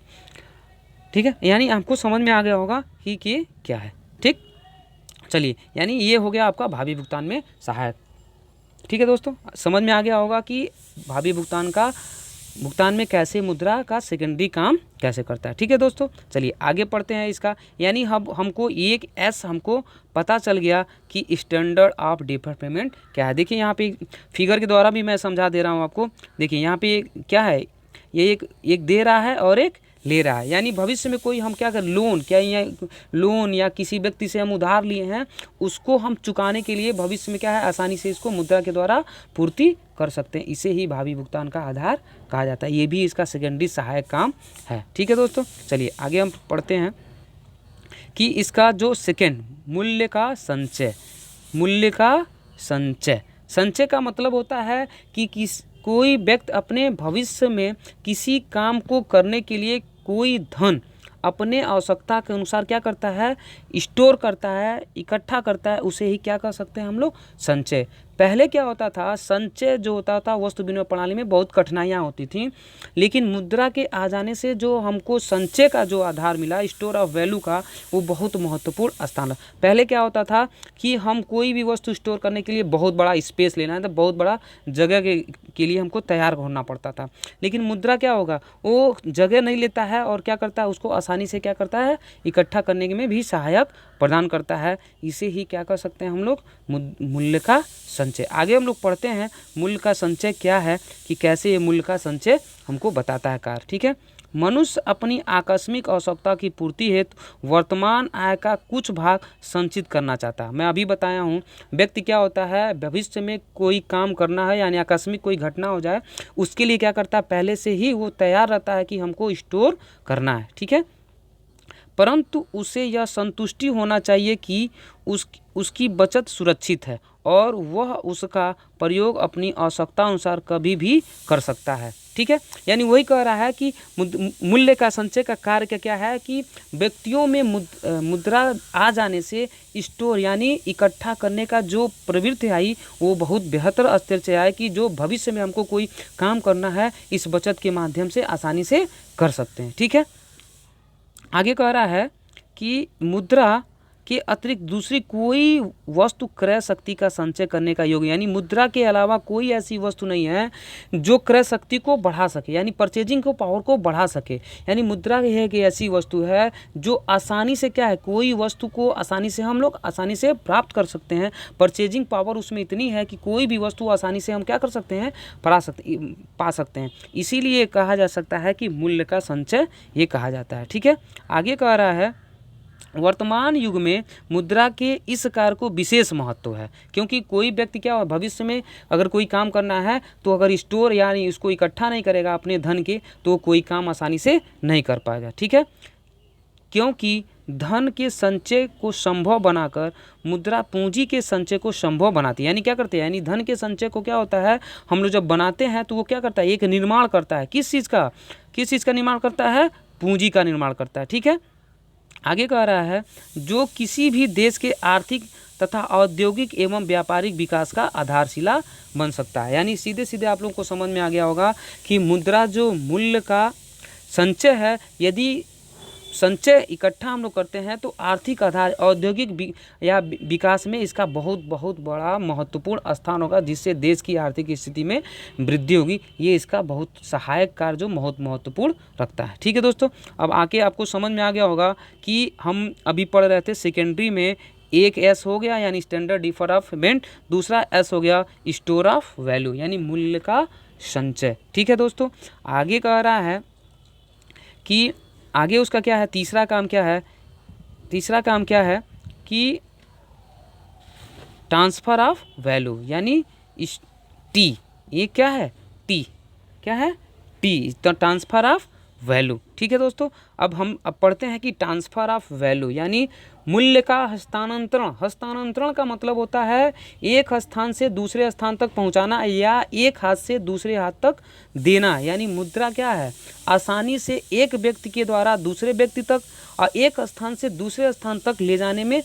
ठीक है, यानी आपको समझ में आ गया होगा कि क्या है, ठीक। चलिए, यानी ये हो गया आपका भावी भुगतान में सहायक, ठीक है दोस्तों। समझ में आ गया होगा कि भावी भुगतान में कैसे मुद्रा का सेकेंडरी काम कैसे करता है, ठीक है दोस्तों। चलिए आगे पढ़ते हैं इसका, यानी हमको एक एस हमको पता चल गया कि स्टैंडर्ड ऑफ डिफर्ड पेमेंट क्या है। देखिए यहाँ पे फिगर के द्वारा भी मैं समझा दे रहा हूँ आपको। देखिए यहाँ पे क्या है, ये एक दे रहा है और एक ले रहा है, यानी भविष्य में कोई हम क्या कर लोन या किसी व्यक्ति से हम उधार लिए हैं, उसको हम चुकाने के लिए भविष्य में क्या है, आसानी से इसको मुद्रा के द्वारा पूर्ति कर सकते हैं। इसे ही भावी भुगतान का आधार कहा जाता है। ये भी इसका सेकेंडरी सहायक काम है, ठीक है दोस्तों। चलिए आगे हम पढ़ते हैं कि इसका जो सेकेंड मूल्य का संचय का मतलब होता है कि कोई व्यक्ति अपने भविष्य में किसी काम को करने के लिए कोई धन अपने आवश्यकता के अनुसार क्या करता है, स्टोर करता है, इकट्ठा करता है, उसे ही क्या कर सकते हैं हम लोग, संचय। पहले क्या होता था, संचय जो होता था वस्तु विनिमय प्रणाली में बहुत कठिनाइयाँ होती थी, लेकिन मुद्रा के आ जाने से जो हमको संचय का जो आधार मिला, स्टोर ऑफ वैल्यू का, वो बहुत महत्वपूर्ण स्थान है। पहले क्या होता था कि हम कोई भी वस्तु स्टोर करने के लिए बहुत बड़ा स्पेस लेना है, तो बहुत बड़ा जगह के लिए हमको तैयार होना पड़ता था। लेकिन मुद्रा क्या होगा, वो जगह नहीं लेता है और क्या करता है, उसको आसानी से क्या करता है, इकट्ठा करने में भी सहायक प्रदान करता है। इसे ही क्या कर सकते हैं हम लोग, मूल्य का संचय। आगे हम लोग पढ़ते हैं मूल्य का संचय क्या है, कि कैसे ये मूल्य का संचय हमको बताता है कार्य, ठीक है। मनुष्य अपनी आकस्मिक आवश्यकता की पूर्ति हेतु वर्तमान आय का कुछ भाग संचित करना चाहता है। मैं अभी बताया हूँ, व्यक्ति क्या होता है, भविष्य में कोई काम करना है, यानी आकस्मिक कोई घटना हो जाए, उसके लिए क्या करता है, पहले से ही वो तैयार रहता है कि हमको स्टोर करना है, ठीक है। परंतु उसे यह संतुष्टि होना चाहिए कि उसकी बचत सुरक्षित है और वह उसका प्रयोग अपनी आवश्यकता अनुसार कभी भी कर सकता है, ठीक है। यानी वही कह रहा है कि मूल्य का संचय का कार्य क्या है, कि व्यक्तियों में मुद्रा आ जाने से स्टोर यानी इकट्ठा करने का जो प्रवृत्ति आई, वो बहुत बेहतर स्तर से आए कि जो भविष्य में हमको कोई काम करना है, इस बचत के माध्यम से आसानी से कर सकते हैं, ठीक है। आगे कह रहा है कि मुद्रा के अतिरिक्त दूसरी कोई वस्तु क्रय शक्ति का संचय करने का योग्य, यानी मुद्रा के अलावा कोई ऐसी वस्तु नहीं है जो क्रय शक्ति को बढ़ा सके, यानी परचेजिंग को पावर को बढ़ा सके। यानी मुद्रा है कि ऐसी वस्तु है जो आसानी से क्या है, कोई वस्तु को आसानी से हम लोग आसानी से प्राप्त कर सकते हैं। परचेजिंग पावर उसमें इतनी है कि कोई भी वस्तु आसानी से हम क्या कर सकते हैं, पा सकते हैं। इसीलिए कहा जा सकता है कि मूल्य का संचय ये कहा जाता है, ठीक है। आगे कह रहा है, वर्तमान युग में मुद्रा के इस कार्य को विशेष महत्व है, क्योंकि कोई व्यक्ति क्या भविष्य में अगर कोई काम करना है, तो अगर स्टोर यानी उसको इकट्ठा नहीं करेगा अपने धन के, तो कोई काम आसानी से नहीं कर पाएगा, ठीक है। क्योंकि धन के संचय को संभव बनाकर मुद्रा पूंजी के संचय को संभव बनाती है। यानी क्या करते हैं, यानी धन के संचय को क्या होता है, हम लोग जब बनाते हैं तो वो क्या करता है, एक निर्माण करता है। किस चीज़ का निर्माण करता है, पूंजी का निर्माण करता है, ठीक है। आगे कह रहा है, जो किसी भी देश के आर्थिक तथा औद्योगिक एवं व्यापारिक विकास का आधारशिला बन सकता है। यानी सीधे सीधे आप लोगों को समझ में आ गया होगा कि मुद्रा जो मूल्य का संचय है, यदि संचय इकट्ठा हम लोग करते हैं तो आर्थिक आधार औद्योगिक या विकास में इसका बहुत बड़ा महत्वपूर्ण स्थान होगा, जिससे देश की आर्थिक स्थिति में वृद्धि होगी। ये इसका बहुत सहायक कार्य जो बहुत महत्वपूर्ण रखता है, ठीक है दोस्तों। अब आके आपको समझ में आ गया होगा कि हम अभी पढ़ रहे थे सेकेंडरी में, एक एस हो गया यानी स्टैंडर्ड डिफर ऑफ पेमेंट, दूसरा एस हो गया स्टोर ऑफ वैल्यू यानी मूल्य का संचय, ठीक है दोस्तों। आगे कह रहा है कि आगे उसका क्या है, तीसरा काम क्या है, तीसरा काम क्या है कि ट्रांसफ़र ऑफ वैल्यू, यानी इस टी, ये क्या है, टी, क्या है, टी, तो ट्रांसफ़र ऑफ वैल्यू। ठीक है दोस्तों, अब पढ़ते हैं कि ट्रांसफ़र ऑफ वैल्यू यानी मूल्य का हस्तांतरण। हस्तांतरण का मतलब होता है एक स्थान से दूसरे स्थान तक पहुंचाना या एक हाथ से दूसरे हाथ तक देना। यानी मुद्रा क्या है, आसानी से एक व्यक्ति के द्वारा दूसरे व्यक्ति तक और एक स्थान से दूसरे स्थान तक ले जाने में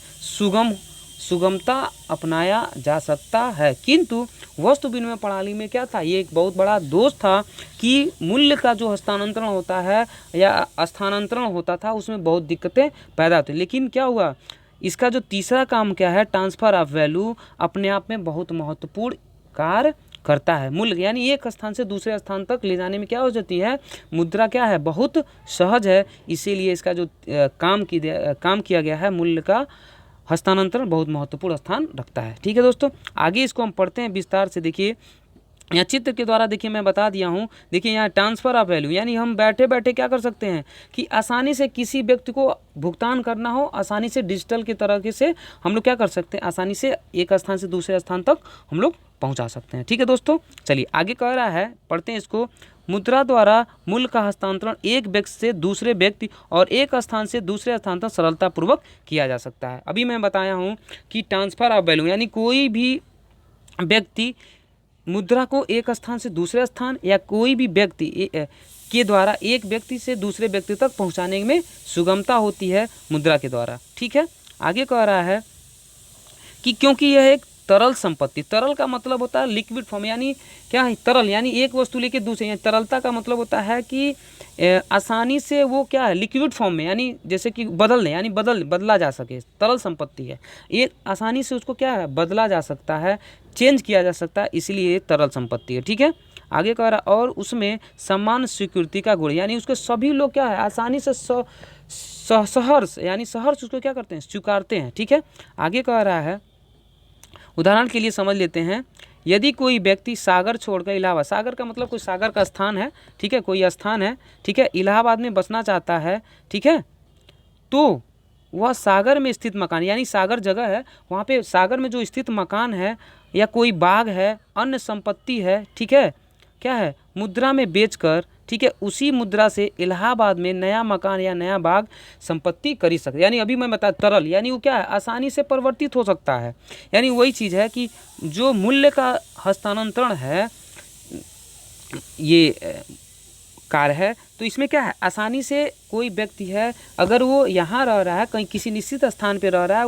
सुगमता अपनाया जा सकता है। किंतु वस्तु विनिमय प्रणाली में क्या था, ये एक बहुत बड़ा दोष था कि मूल्य का जो हस्तांतरण होता है या स्थानांतरण होता था उसमें बहुत दिक्कतें पैदा होती। लेकिन क्या हुआ, इसका जो तीसरा काम क्या है, ट्रांसफ़र ऑफ वैल्यू, अपने आप में बहुत महत्वपूर्ण कार्य करता है। मूल्य यानी एक स्थान से दूसरे स्थान तक ले जाने में क्या हो जाती है, मुद्रा क्या है, बहुत सहज है। इसीलिए इसका जो काम किया गया है, मूल्य का हस्तांतरण बहुत महत्वपूर्ण स्थान रखता है। ठीक है दोस्तों, आगे इसको हम पढ़ते हैं विस्तार से। देखिए यहाँ चित्र के द्वारा देखिए मैं बता दिया हूँ। देखिए यहाँ ट्रांसफ़र ऑफ वैल्यू यानी हम बैठे बैठे क्या कर सकते हैं कि आसानी से किसी व्यक्ति को भुगतान करना हो, आसानी से डिजिटल के तरह से हम लोग क्या कर सकते हैं, आसानी से एक स्थान से दूसरे स्थान तक हम लोग पहुँचा सकते हैं। ठीक है दोस्तों, चलिए आगे कह रहा है, पढ़ते हैं इसको। मुद्रा द्वारा मूल्य का हस्तांतरण एक व्यक्ति से दूसरे व्यक्ति और एक स्थान से दूसरे स्थान तक सरलतापूर्वक किया जा सकता है। अभी मैं बताया हूँ कि ट्रांसफ़र ऑफ वैल्यू यानी कोई भी व्यक्ति मुद्रा को एक स्थान से दूसरे स्थान या कोई भी व्यक्ति के द्वारा एक व्यक्ति से दूसरे व्यक्ति तक पहुंचाने में सुगमता होती है मुद्रा के द्वारा। ठीक है, आगे कह रहा है कि क्योंकि यह एक तरल संपत्ति, तरल का मतलब होता है लिक्विड फॉर्म, यानी क्या है, तरल यानी एक वस्तु लेके दूसरे, यानी तरलता का मतलब होता है कि आसानी से वो क्या है, लिक्विड फॉर्म में, यानी जैसे कि बदलने, यानी बदला जा सके, तरल संपत्ति है, ये आसानी से उसको क्या है, बदला जा सकता है, चेंज किया जा सकता है, इसलिए ये तरल संपत्ति है। ठीक है, आगे कह रहा और उसमें समान स्वीकृति का गुण, यानी उसके सभी लोग क्या है, आसानी से सहर्ष यानी सहर्ष उसको क्या करते हैं, स्वीकारते हैं। ठीक है, आगे कह रहा है, उदाहरण के लिए समझ लेते हैं, यदि कोई व्यक्ति सागर छोड़कर इलाहाबाद, सागर का मतलब कोई सागर का स्थान है, ठीक है, कोई स्थान है, ठीक है, इलाहाबाद में बसना चाहता है, ठीक है, तो वह सागर में स्थित मकान, यानी सागर जगह है, वहाँ पे सागर में जो स्थित मकान है या कोई बाग है, अन्य संपत्ति है, ठीक है, क्या है, मुद्रा में बेचकर, ठीक है, उसी मुद्रा से इलाहाबाद में नया मकान या नया बाग संपत्ति खरीद सकते। यानी अभी मैं बता, तरल यानी वो क्या है, आसानी से परिवर्तित हो सकता है। यानी वही चीज़ है कि जो मूल्य का हस्तांतरण है, ये कार्य है, तो इसमें क्या है, आसानी से कोई व्यक्ति है अगर वो यहाँ रह रहा है, कहीं किसी निश्चित स्थान पे रह रहा है,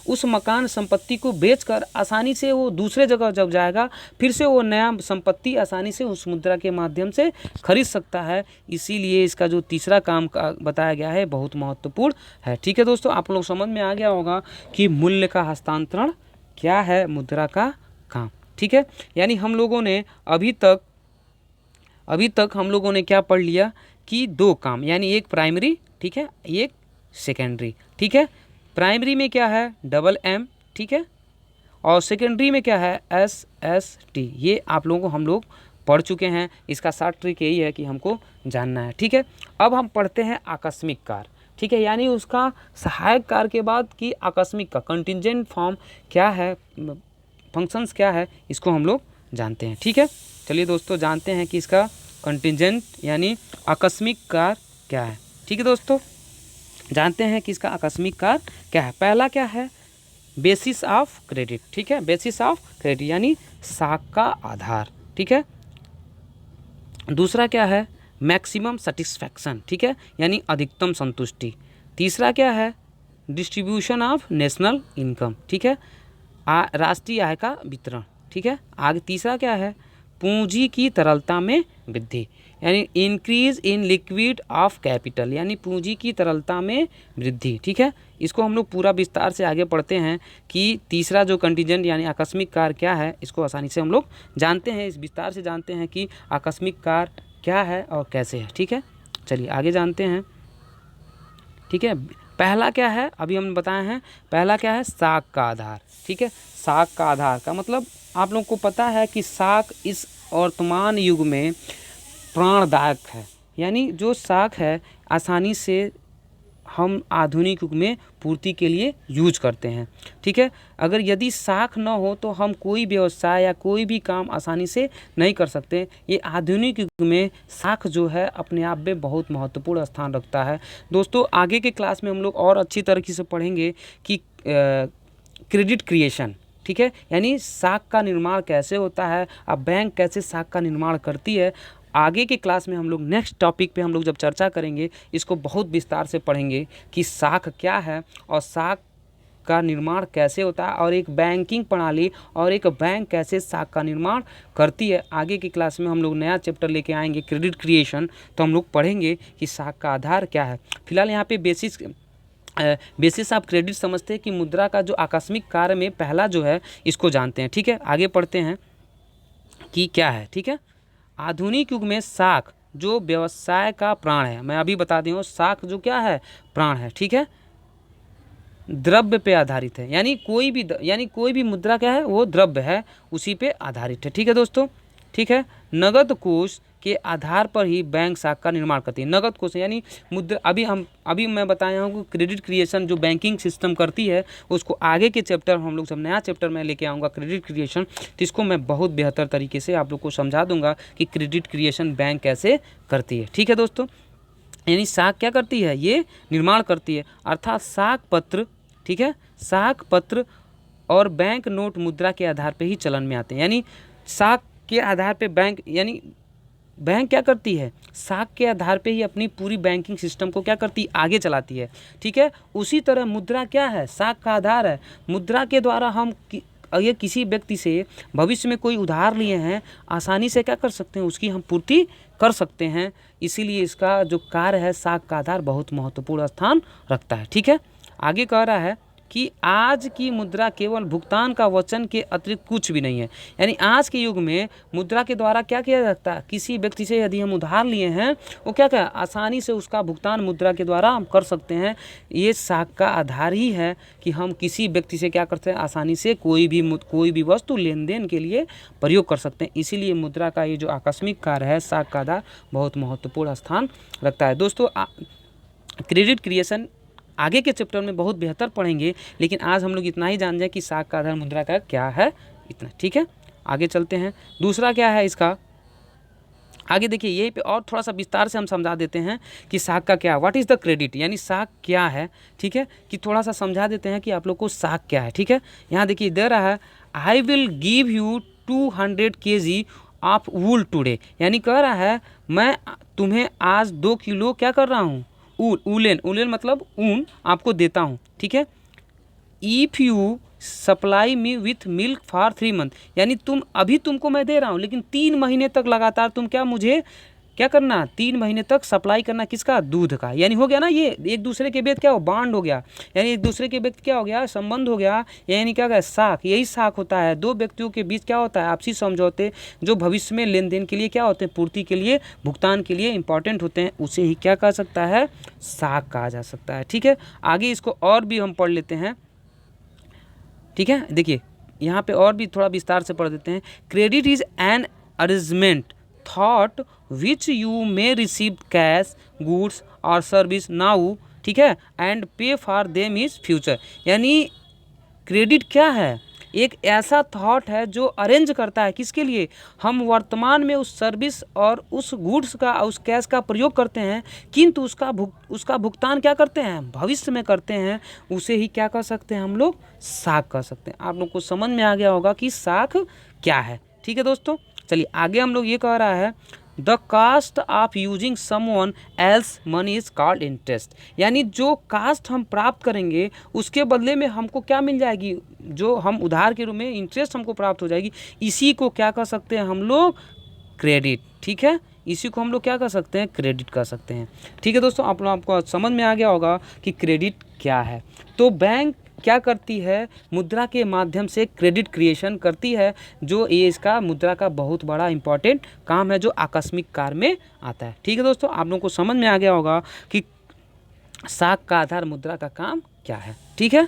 उस मकान संपत्ति को बेचकर आसानी से वो दूसरे जगह जब जाएगा फिर से वो नया संपत्ति आसानी से उस मुद्रा के माध्यम से खरीद सकता है। इसीलिए इसका जो तीसरा काम का बताया गया है बहुत महत्वपूर्ण है। ठीक है दोस्तों, आप लोग समझ में आ गया होगा कि मूल्य का हस्तांतरण क्या है, मुद्रा का काम। ठीक है, यानी हम लोगों ने अभी तक हम लोगों ने क्या पढ़ लिया कि दो काम, यानी एक प्राइमरी, ठीक है, एक सेकेंडरी। ठीक है, प्राइमरी में क्या है, डबल एम, ठीक है, और सेकेंडरी में क्या है, SST। ये आप लोगों को हम लोग पढ़ चुके हैं। इसका शॉर्ट ट्रिक यही है कि हमको जानना है। ठीक है, अब हम पढ़ते हैं आकस्मिक कार्य। ठीक है, यानी उसका सहायक कार्य के बाद कि आकस्मिक का कंटिजेंट फॉर्म क्या है, फंक्शंस क्या है, इसको हम लोग जानते हैं। ठीक है, चलिए दोस्तों जानते हैं कि इसका कंटिजेंट यानी आकस्मिक कार्य क्या है। ठीक है दोस्तों, जानते हैं कि इसका आकस्मिक कार्य क्या है। पहला क्या है, बेसिस ऑफ क्रेडिट। ठीक है, बेसिस ऑफ क्रेडिट यानी साख का आधार। ठीक है, दूसरा क्या है, मैक्सिमम सेटिस्फैक्शन। ठीक है, यानी अधिकतम संतुष्टि। तीसरा क्या है, डिस्ट्रीब्यूशन ऑफ नेशनल इनकम। ठीक है, राष्ट्रीय आय का वितरण। ठीक है, आगे तीसरा क्या है, पूंजी की तरलता में वृद्धि, यानी increase in liquid of capital, यानी पूंजी की तरलता में वृद्धि। ठीक है, इसको हम लोग पूरा विस्तार से आगे पढ़ते हैं कि तीसरा जो कंटिजेंट यानी आकस्मिक कार्य क्या है, इसको आसानी से हम लोग जानते हैं, इस विस्तार से जानते हैं कि आकस्मिक कार्य क्या है और कैसे है। ठीक है, चलिए आगे जानते हैं। ठीक है, पहला क्या है, अभी हम बताए हैं, पहला क्या है, साख का आधार। ठीक है, साख का आधार का मतलब आप लोगों को पता है कि साख इस वर्तमान युग में प्राणदायक है, यानी जो साख है आसानी से हम आधुनिक युग में पूर्ति के लिए यूज करते हैं। ठीक है, अगर यदि साख न हो तो हम कोई व्यवसाय या कोई भी काम आसानी से नहीं कर सकते। ये आधुनिक युग में साख जो है अपने आप में बहुत महत्वपूर्ण स्थान रखता है। दोस्तों आगे के क्लास में हम लोग और अच्छी तरीके से पढ़ेंगे कि क्रेडिट क्रिएशन, ठीक है, यानी साख का निर्माण कैसे होता है, अब बैंक कैसे साख का निर्माण करती है। आगे के क्लास में हम लोग नेक्स्ट टॉपिक पे हम लोग जब चर्चा करेंगे इसको बहुत विस्तार से पढ़ेंगे कि साख क्या है और साख का निर्माण कैसे होता है और एक बैंकिंग प्रणाली और एक बैंक कैसे साख का निर्माण करती है। आगे की क्लास में हम लोग नया चैप्टर लेके आएंगे क्रेडिट क्रिएशन, तो हम लोग पढ़ेंगे कि साख का आधार क्या है। फिलहाल यहाँ पे बेसिस ऑफ क्रेडिट समझते हैं कि मुद्रा का जो आकस्मिक कार्य में पहला जो है इसको जानते हैं। ठीक है, आगे पढ़ते हैं कि क्या है। ठीक है, आधुनिक युग में साख जो व्यवसाय का प्राण है, मैं अभी बता दी हूँ, साख जो क्या है, प्राण है। ठीक है, द्रव्य पे आधारित है, यानी कोई भी मुद्रा क्या है, वो द्रव्य है, उसी पे आधारित है। ठीक है दोस्तों, ठीक है, नगद कोष के आधार पर ही बैंक साख का निर्माण करती है। नगद कोष यानी मुद्रा, अभी मैं बताया हूँ कि क्रेडिट क्रिएशन जो बैंकिंग सिस्टम करती है उसको आगे के चैप्टर हम लोग जब नया चैप्टर मैं लेके आऊँगा क्रेडिट क्रिएशन, तो इसको मैं बहुत बेहतर तरीके से आप लोग को समझा दूंगा कि क्रेडिट क्रिएशन बैंक कैसे करती है। ठीक है दोस्तों, यानी साख क्या करती है, ये निर्माण करती है, अर्थात साख पत्र, ठीक है, साख पत्र और बैंक नोट मुद्रा के आधार पे ही चलन में आते हैं। यानी साख के आधार पे बैंक क्या करती है, साख के आधार पे ही अपनी पूरी बैंकिंग सिस्टम को क्या करती है, आगे चलाती है। ठीक है, उसी तरह मुद्रा क्या है, साख का आधार है। मुद्रा के द्वारा हम ये किसी व्यक्ति से भविष्य में कोई उधार लिए हैं आसानी से क्या कर सकते हैं, उसकी हम पूर्ति कर सकते हैं। इसीलिए इसका जो कार्य है साख का आधार बहुत महत्वपूर्ण स्थान रखता है। ठीक है, आगे कह रहा है कि आज की मुद्रा केवल भुगतान का वचन के अतिरिक्त कुछ भी नहीं है। यानी आज के युग में मुद्रा के द्वारा क्या किया जाता है, किसी व्यक्ति से यदि हम उधार लिए हैं वो क्या आसानी से उसका भुगतान मुद्रा के द्वारा हम कर सकते हैं। ये साख का आधार ही है कि हम किसी व्यक्ति से क्या करते हैं, आसानी से कोई भी वस्तु लेन देन के लिए प्रयोग कर सकते हैं। इसीलिए मुद्रा का ये जो आकस्मिक कार्य है साख का आधार बहुत महत्वपूर्ण स्थान रखता है। दोस्तों क्रेडिट क्रिएशन आगे के चैप्टर में बहुत बेहतर पढ़ेंगे, लेकिन आज हम लोग इतना ही जान जाए कि साख का आधार मुद्रा का क्या है, इतना। ठीक है, आगे चलते हैं। दूसरा क्या है इसका, आगे देखिए यहीं पे और थोड़ा सा विस्तार से हम समझा देते हैं कि साख का क्या, व्हाट इज़ द क्रेडिट, यानी साख क्या है। ठीक है, कि थोड़ा सा समझा देते हैं कि आप लोग को साख क्या है। ठीक है, यहाँ देखिए दे रहा है I will give you 200 kg of wool today, यानी कह रहा है मैं तुम्हें आज 2 किलो क्या कर रहा हूँ, उलेन मतलब ऊन आपको देता हूँ। ठीक है, if you supply me with milk for 3 month, यानी तुमको मैं दे रहा हूँ लेकिन 3 महीने तक लगातार तुम मुझे क्या करना, 3 महीने तक सप्लाई करना, किसका, दूध का। यानी हो गया ना, ये एक दूसरे के बीच क्या हो, बांड हो गया, यानी एक दूसरे के बीच क्या हो गया, संबंध हो गया। यानी क्या गया, साख, यही साख होता है। दो व्यक्तियों के बीच क्या होता है, आपसी समझौते जो भविष्य में लेन देन के लिए क्या होते हैं, पूर्ति के लिए, भुगतान के लिए इंपॉर्टेंट होते हैं, उसे ही क्या कहा सकता है, साख कहा जा सकता है। ठीक है, आगे इसको और भी हम पढ़ लेते हैं। ठीक है, देखिए यहाँ पे और भी थोड़ा विस्तार से पढ़ देते हैं। Credit is an arrangement thought which you may receive cash goods और सर्विस नाउ, ठीक है, एंड पे फॉर देम इज फ्यूचर। यानी क्रेडिट क्या है, एक ऐसा थॉट है जो अरेंज करता है किसके लिए, हम वर्तमान में उस सर्विस और उस गुड्स का, उस कैश का प्रयोग करते हैं, किंतु उसका भुगतान क्या करते हैं, भविष्य में करते हैं, उसे ही क्या कर सकते हैं हम लोग, साख कर सकते हैं। आप लोग को समझ में आ गया होगा कि साख क्या है। ठीक है दोस्तों, चलिए आगे हम लोग ये कह रहा है the cost of using someone else money is called interest, यानी जो कास्ट हम प्राप्त करेंगे उसके बदले में हमको क्या मिल जाएगी, जो हम उधार के रूप में इंटरेस्ट हमको प्राप्त हो जाएगी, इसी को क्या कर सकते हैं हम लोग, क्रेडिट। ठीक है, इसी को हम लोग क्या कर सकते हैं, क्रेडिट कर सकते हैं। ठीक है दोस्तों, आपको समझ में आ गया होगा कि क्रेडिट क्या है। तो बैंक क्या करती है, मुद्रा के माध्यम से क्रेडिट क्रिएशन करती है, जो ये इसका मुद्रा का बहुत बड़ा इंपॉर्टेंट काम है जो आकस्मिक कार्य में आता है। ठीक है दोस्तों, आप लोगों को समझ में आ गया होगा कि साख का आधार मुद्रा का काम क्या है। ठीक है,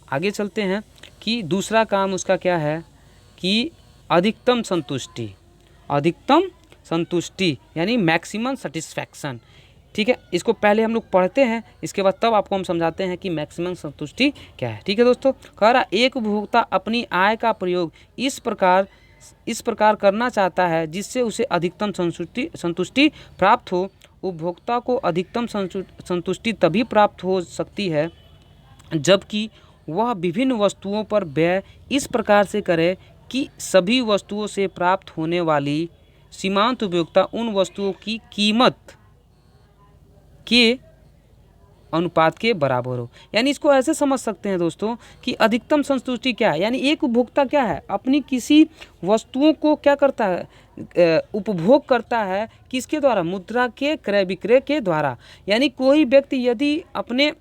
आगे चलते हैं कि दूसरा काम उसका क्या है कि अधिकतम संतुष्टि। अधिकतम संतुष्टि यानी मैक्सिमम सेटिस्फैक्शन। ठीक है, इसको पहले हम लोग पढ़ते हैं, इसके बाद तब आपको हम समझाते हैं कि मैक्सिमम संतुष्टि क्या है। ठीक है दोस्तों, कह रहा एक उपभोक्ता अपनी आय का प्रयोग इस प्रकार करना चाहता है जिससे उसे अधिकतम संतुष्टि प्राप्त हो। उपभोक्ता को अधिकतम संतुष्टि तभी प्राप्त हो सकती है जबकि वह विभिन्न वस्तुओं पर व्यय इस प्रकार से करे कि सभी वस्तुओं से प्राप्त होने वाली सीमांत उपयोगिता उन वस्तुओं की कीमत के अनुपात के बराबर हो। यानी इसको ऐसे समझ सकते हैं दोस्तों कि अधिकतम संतुष्टि क्या है, यानी एक उपभोक्ता क्या है, अपनी किसी वस्तुओं को क्या करता है, उपभोग करता है, किसके द्वारा, मुद्रा के क्रय विक्रय के द्वारा। यानी कोई व्यक्ति यदि अपने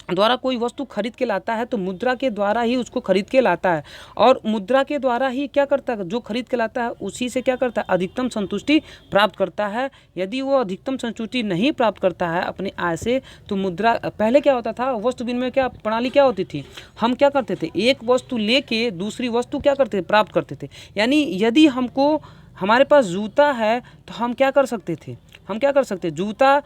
द्वारा कोई वस्तु खरीद के लाता है तो मुद्रा के द्वारा ही उसको खरीद के लाता है, और मुद्रा के द्वारा ही क्या करता है, जो खरीद के लाता है उसी से क्या करता है, अधिकतम संतुष्टि प्राप्त करता है। यदि वो अधिकतम संतुष्टि नहीं प्राप्त करता है अपने आय से तो मुद्रा, पहले क्या होता था, वस्तु विनिमय क्या प्रणाली क्या होती थी, हम क्या करते थे, एक वस्तु लेके दूसरी वस्तु क्या करते थे, प्राप्त करते थे। यानी यदि हमको, हमारे पास जूता है तो हम क्या कर सकते थे, जूता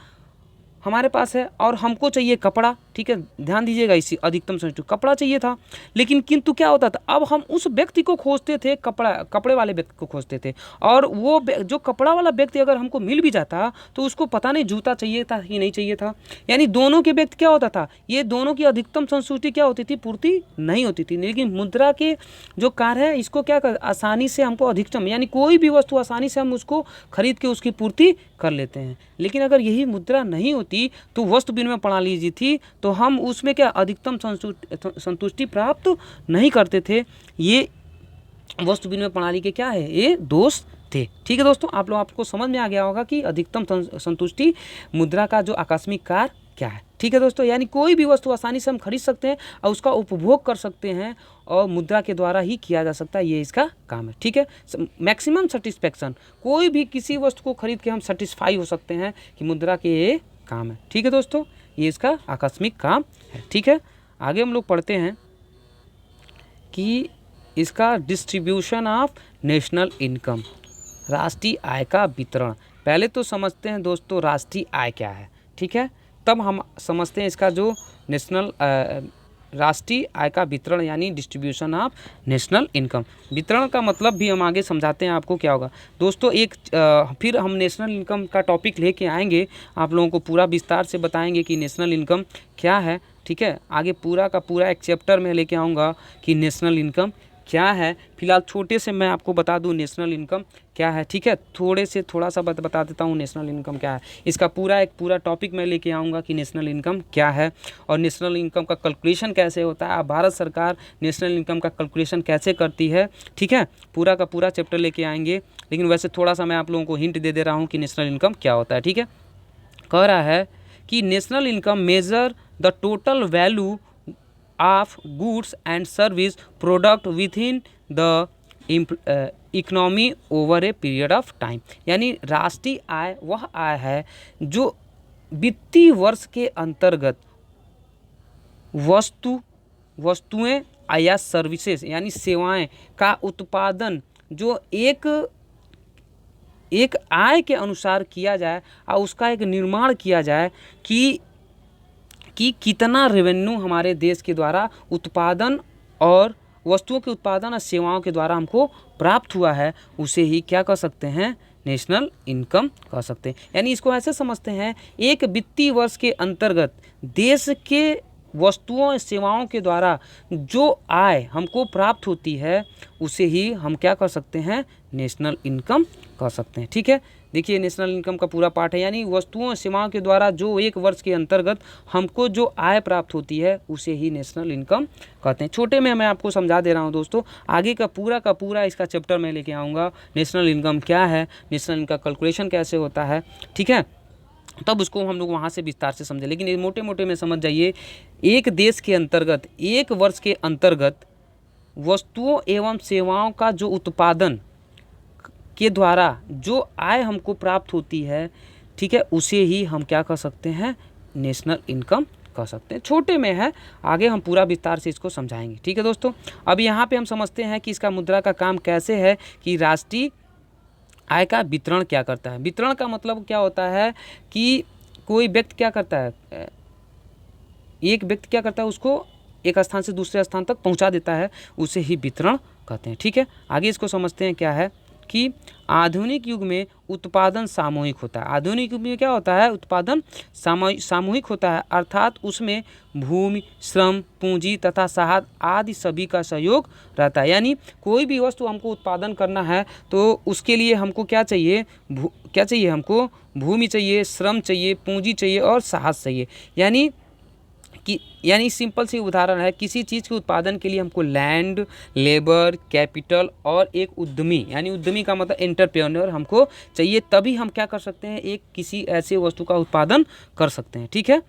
हमारे पास है और हमको चाहिए कपड़ा। ठीक है, ध्यान दीजिएगा, इसी अधिकतम संतुष्टि कपड़ा चाहिए था, लेकिन किंतु क्या होता था, अब हम उस व्यक्ति को खोजते थे, कपड़े वाले व्यक्ति को खोजते थे, और वो जो कपड़ा वाला व्यक्ति अगर हमको मिल भी जाता तो उसको पता नहीं जूता चाहिए था कि नहीं चाहिए था। यानी दोनों के व्यक्ति क्या होता था, ये दोनों की अधिकतम संतुष्टि क्या होती थी, पूर्ति नहीं होती थी। लेकिन मुद्रा के जो कार्य है इसको क्या कर, आसानी से हमको अधिकतम, यानी कोई भी वस्तु आसानी से हम उसको खरीद के उसकी पूर्ति कर लेते हैं। लेकिन अगर यही मुद्रा नहीं होती तो वस्तु विनिमय प्रणाली जी थी तो हम उसमें क्या अधिकतम संतुष्टि प्राप्त नहीं करते थे। ये वस्तु विनिमय प्रणाली के क्या है, ये दोष थे। ठीक है दोस्तों, आपको समझ में आ गया होगा कि अधिकतम संतुष्टि मुद्रा का जो आकस्मिक कार्य क्या है। ठीक है दोस्तों, यानी कोई भी वस्तु आसानी से हम खरीद सकते हैं और उसका उपभोग कर सकते हैं और मुद्रा के द्वारा ही किया जा सकता है, ये इसका काम है। ठीक है, मैक्सिमम सेटिस्फैक्शन, कोई भी किसी वस्तु को खरीद के हम सेटिस्फाई हो सकते हैं कि मुद्रा के ये काम है। ठीक है दोस्तों, ये इसका आकस्मिक काम है। ठीक है, आगे हम लोग पढ़ते हैं कि इसका डिस्ट्रीब्यूशन ऑफ नेशनल इनकम, राष्ट्रीय आय का वितरण। पहले तो समझते हैं दोस्तों राष्ट्रीय आय क्या है। ठीक है, तब हम समझते हैं इसका जो नेशनल राष्ट्रीय आय का वितरण यानी डिस्ट्रीब्यूशन ऑफ नेशनल इनकम। वितरण का मतलब भी हम आगे समझाते हैं आपको क्या होगा दोस्तों। फिर हम नेशनल इनकम का टॉपिक लेके आएंगे, आप लोगों को पूरा विस्तार से बताएंगे कि नेशनल इनकम क्या है। ठीक है, आगे पूरा का पूरा एक चैप्टर में लेके आऊँगा कि नेशनल इनकम क्या है। फिलहाल छोटे से मैं आपको बता दूं नेशनल इनकम क्या है। ठीक है, थोड़ा सा बता देता हूं नेशनल इनकम क्या है। इसका पूरा टॉपिक मैं लेके आऊँगा कि नेशनल इनकम क्या है और नेशनल इनकम का कैलकुलेशन कैसे होता है, भारत सरकार नेशनल इनकम का कैलकुलेशन कैसे करती है। ठीक है, पूरा का पूरा चैप्टर लेके आएंगे, लेकिन वैसे थोड़ा सा मैं आप लोगों को हिंट दे रहा हूँ कि नेशनल इनकम क्या होता है। ठीक है, कह रहा है कि national income measure the total value of goods and service product within the economy over a period of time। यानी राष्ट्रीय आय वह आय है जो वित्तीय वर्ष के अंतर्गत वस्तुएं या सर्विसेज यानी सेवाएं का उत्पादन जो एक आय के अनुसार किया जाए और उसका एक निर्माण किया जाए कि कितना रेवेन्यू हमारे देश के द्वारा उत्पादन और वस्तुओं के उत्पादन और सेवाओं के द्वारा हमको प्राप्त हुआ है, उसे ही क्या कर सकते हैं, नेशनल इनकम कह सकते हैं। यानी इसको ऐसे समझते हैं, एक वित्तीय वर्ष के अंतर्गत देश के वस्तुओं और सेवाओं के द्वारा जो आय हमको प्राप्त होती है उसे ही हम क्या कर सकते हैं, नेशनल इनकम कह सकते हैं। ठीक है, देखिए नेशनल इनकम का पूरा पार्ट है, यानी वस्तुओं और सेवाओं के द्वारा जो एक वर्ष के अंतर्गत हमको जो आय प्राप्त होती है उसे ही नेशनल इनकम कहते हैं। छोटे में मैं आपको समझा दे रहा हूं दोस्तों, आगे का पूरा इसका चैप्टर मैं लेके आऊँगा, नेशनल इनकम क्या है, नेशनल इनकम कैलकुलेशन कैसे होता है। ठीक है, तब उसको हम लोग वहाँ से विस्तार से समझें, लेकिन ये मोटे में समझ जाइए, एक देश के अंतर्गत एक वर्ष के अंतर्गत वस्तुओं एवं सेवाओं का जो उत्पादन के द्वारा जो आय हमको प्राप्त होती है, ठीक है, उसे ही हम क्या कह सकते हैं, नेशनल इनकम कह सकते हैं। छोटे में है, आगे हम पूरा विस्तार से इसको समझाएंगे। ठीक है दोस्तों, अब यहाँ पे हम समझते हैं कि इसका मुद्रा का काम कैसे है कि राष्ट्रीय आय का वितरण क्या करता है। वितरण का मतलब क्या होता है कि कोई व्यक्ति क्या करता है, एक व्यक्ति क्या करता है, उसको एक स्थान से दूसरे स्थान तक पहुंचा देता है, उसे ही वितरण कहते हैं। ठीक है, आगे इसको समझते हैं क्या है कि आधुनिक युग में उत्पादन सामूहिक होता है। आधुनिक युग में क्या होता है, उत्पादन सामूहिक होता है, अर्थात उसमें भूमि, श्रम, पूंजी तथा साहस आदि सभी का सहयोग रहता है। यानी कोई भी वस्तु हमको उत्पादन करना है तो उसके लिए हमको क्या चाहिए, क्या चाहिए, हमको भूमि चाहिए, श्रम चाहिए, पूंजी चाहिए और साहस चाहिए। यानी सिंपल सी उदाहरण है, किसी चीज़ के उत्पादन के लिए हमको लैंड, लेबर, कैपिटल और एक उद्यमी, यानी उद्यमी का मतलब एंटरप्रेन्योर हमको चाहिए, तभी हम क्या कर सकते हैं, एक किसी ऐसे वस्तु का उत्पादन कर सकते हैं। ठीक है,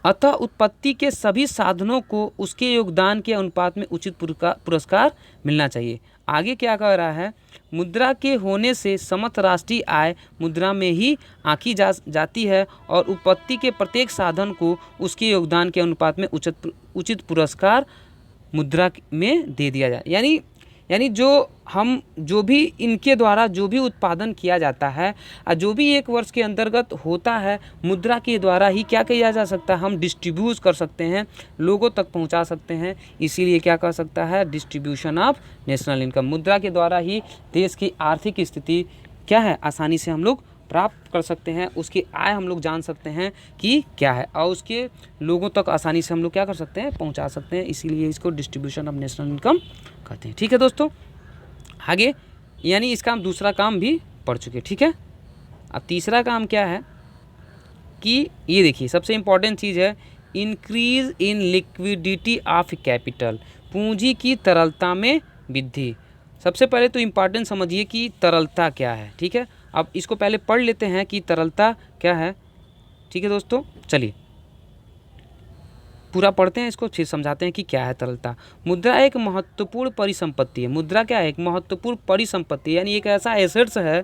अतः उत्पत्ति के सभी साधनों को उसके योगदान के अनुपात में उचित पुरस्कार मिलना चाहिए। आगे क्या कह रहा है, मुद्रा के होने से समस्त राष्ट्रीय आय मुद्रा में ही आंकी जाती है और उत्पत्ति के प्रत्येक साधन को उसके योगदान के अनुपात में उचित पुरस्कार मुद्रा में दे दिया जाए। यानी जो भी इनके द्वारा जो भी उत्पादन किया जाता है और जो भी एक वर्ष के अंतर्गत होता है, मुद्रा के द्वारा ही क्या किया जा सकता है, हम डिस्ट्रीब्यूट कर सकते हैं, लोगों तक पहुंचा सकते हैं। इसीलिए क्या कर सकता है, डिस्ट्रीब्यूशन ऑफ नेशनल इनकम, मुद्रा के द्वारा ही देश की आर्थिक स्थिति क्या है, आसानी से हम लोग प्राप्त कर सकते हैं, उसकी आय हम लोग जान सकते हैं कि क्या है और उसके लोगों तक आसानी से हम लोग क्या कर सकते हैं, पहुंचा सकते हैं। इसीलिए इसको डिस्ट्रीब्यूशन ऑफ नेशनल इनकम कहते हैं। ठीक है दोस्तों, आगे यानी इसका हम दूसरा काम भी पढ़ चुके। ठीक है, अब तीसरा काम क्या है कि ये देखिए सबसे इम्पॉर्टेंट चीज़ है, increase in liquidity of capital, पूंजी की तरलता में वृद्धि। सबसे पहले तो इम्पॉर्टेंट समझिए कि तरलता क्या है। ठीक है, अब इसको पहले पढ़ लेते हैं कि तरलता क्या है। ठीक है दोस्तों, चलिए पूरा पढ़ते हैं, इसको फिर समझाते हैं कि क्या है तरलता। मुद्रा एक महत्वपूर्ण परिसंपत्ति है। मुद्रा क्या है, एक महत्वपूर्ण परिसंपत्ति, यानी एक ऐसा एसेट्स है,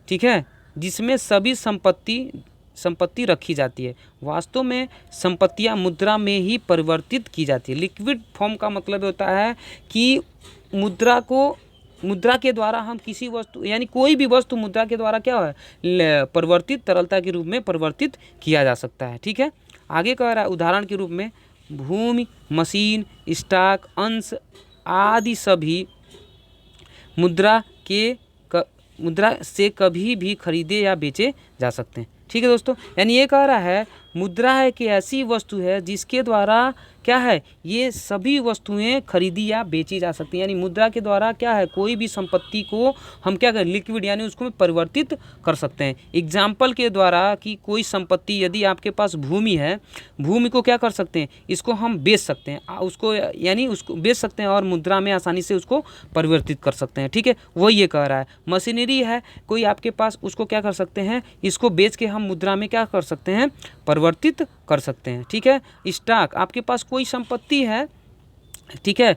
ठीक है, जिसमें सभी संपत्ति रखी जाती है। वास्तव में संपत्तियां मुद्रा में ही परिवर्तित की जाती है। लिक्विड फॉर्म का मतलब होता है कि मुद्रा के द्वारा हम किसी वस्तु, यानी कोई भी वस्तु मुद्रा के द्वारा क्या है, परिवर्तित, तरलता के रूप में परिवर्तित किया जा सकता है। ठीक है, आगे कह रहा है उदाहरण के रूप में भूमि, मशीन, स्टॉक, अंश आदि सभी मुद्रा से कभी भी खरीदे या बेचे जा सकते हैं। ठीक है दोस्तों, यानी ये कह रहा है मुद्रा एक ऐसी वस्तु है जिसके द्वारा क्या है, ये सभी वस्तुएं खरीदी या बेची जा सकती हैं। यानी मुद्रा के द्वारा क्या है, कोई भी संपत्ति को हम क्या करें, लिक्विड यानी उसको परिवर्तित कर सकते हैं। एग्जाम्पल के द्वारा कि कोई संपत्ति, यदि आपके पास भूमि है, भूमि को क्या कर सकते हैं, इसको हम बेच सकते हैं, उसको बेच सकते हैं और मुद्रा में आसानी से उसको परिवर्तित कर सकते हैं। ठीक है, वही ये कह रहा है। मशीनरी है कोई आपके पास, उसको क्या कर सकते हैं, इसको बेच के हम मुद्रा में क्या कर सकते हैं, परिवर्तित कर सकते हैं। ठीक है, स्टॉक, आपके पास कोई संपत्ति है, ठीक है,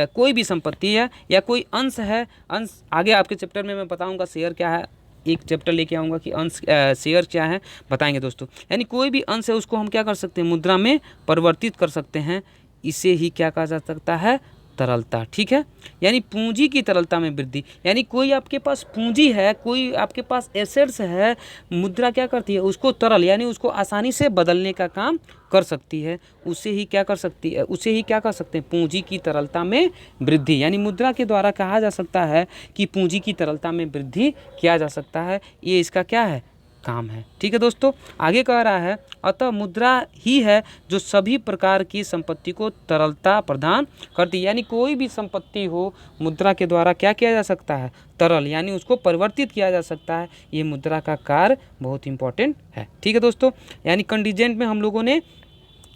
कोई भी संपत्ति है या कोई अंश है, अंश आगे आपके चैप्टर में मैं बताऊंगा शेयर क्या है, एक चैप्टर लेके आऊँगा कि अंश शेयर क्या है, बताएंगे दोस्तों। यानी कोई भी अंश है उसको हम क्या कर सकते हैं, मुद्रा में परिवर्तित कर सकते हैं। इसे ही क्या कहा जा सकता है, तरलता। ठीक है, यानी पूंजी की तरलता में वृद्धि, यानी कोई आपके पास पूंजी है, कोई आपके पास एसेट्स है, मुद्रा क्या करती है, उसको तरल यानी उसको आसानी से बदलने का काम कर सकती है, उसे ही क्या कर सकती है, उसे ही क्या कर सकते हैं, पूंजी की तरलता में वृद्धि। यानी मुद्रा के द्वारा कहा जा सकता है कि पूंजी की तरलता में वृद्धि किया जा सकता है, ये इसका क्या है, काम है। ठीक है दोस्तों, आगे कह रहा है अतः मुद्रा ही है जो सभी प्रकार की संपत्ति को तरलता प्रदान करती है। यानी कोई भी संपत्ति हो, मुद्रा के द्वारा क्या किया जा सकता है, तरल यानी उसको परिवर्तित किया जा सकता है। ये मुद्रा का कार्य बहुत इंपॉर्टेंट है। ठीक है दोस्तों, यानी कंटीजेंट में हम लोगों ने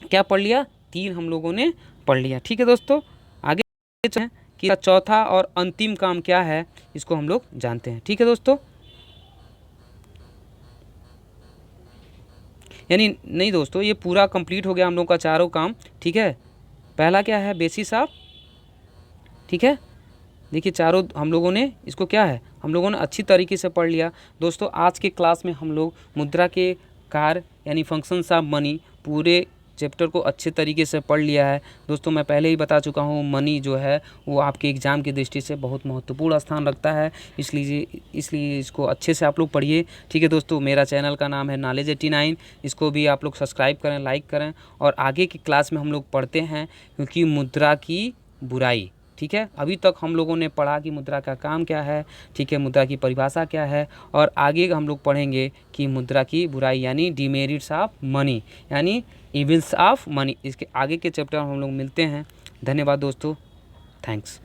क्या पढ़ लिया, 3 हम लोगों ने पढ़ लिया। ठीक है दोस्तों, आगे कि चौथा और अंतिम काम क्या है, इसको हम लोग जानते हैं। ठीक है दोस्तों, यानी नहीं दोस्तों, ये पूरा कंप्लीट हो गया हम लोग का चारों काम। ठीक है, पहला क्या है, बेसिस ऑफ, ठीक है, देखिए चारों हम लोगों ने इसको क्या है, हम लोगों ने अच्छी तरीके से पढ़ लिया। दोस्तों आज के क्लास में हम लोग मुद्रा के कार्य यानी फंक्शंस ऑफ मनी पूरे चैप्टर को अच्छे तरीके से पढ़ लिया है। दोस्तों मैं पहले ही बता चुका हूँ, मनी जो है वो आपके एग्ज़ाम की दृष्टि से बहुत महत्वपूर्ण स्थान रखता है, इसलिए इसको अच्छे से आप लोग पढ़िए। ठीक है दोस्तों, मेरा चैनल का नाम है नॉलेज 89, इसको भी आप लोग सब्सक्राइब करें, लाइक करें। और आगे की क्लास में हम लोग पढ़ते हैं क्योंकि मुद्रा की बुराई। ठीक है, अभी तक हम लोगों ने पढ़ा कि मुद्रा का काम क्या है, ठीक है, मुद्रा की परिभाषा क्या है, और आगे हम लोग पढ़ेंगे कि मुद्रा की बुराई यानी डिमेरिट्स ऑफ मनी, यानी इविल्स ऑफ मनी। इसके आगे के चैप्टर हम लोग मिलते हैं। धन्यवाद दोस्तों, थैंक्स।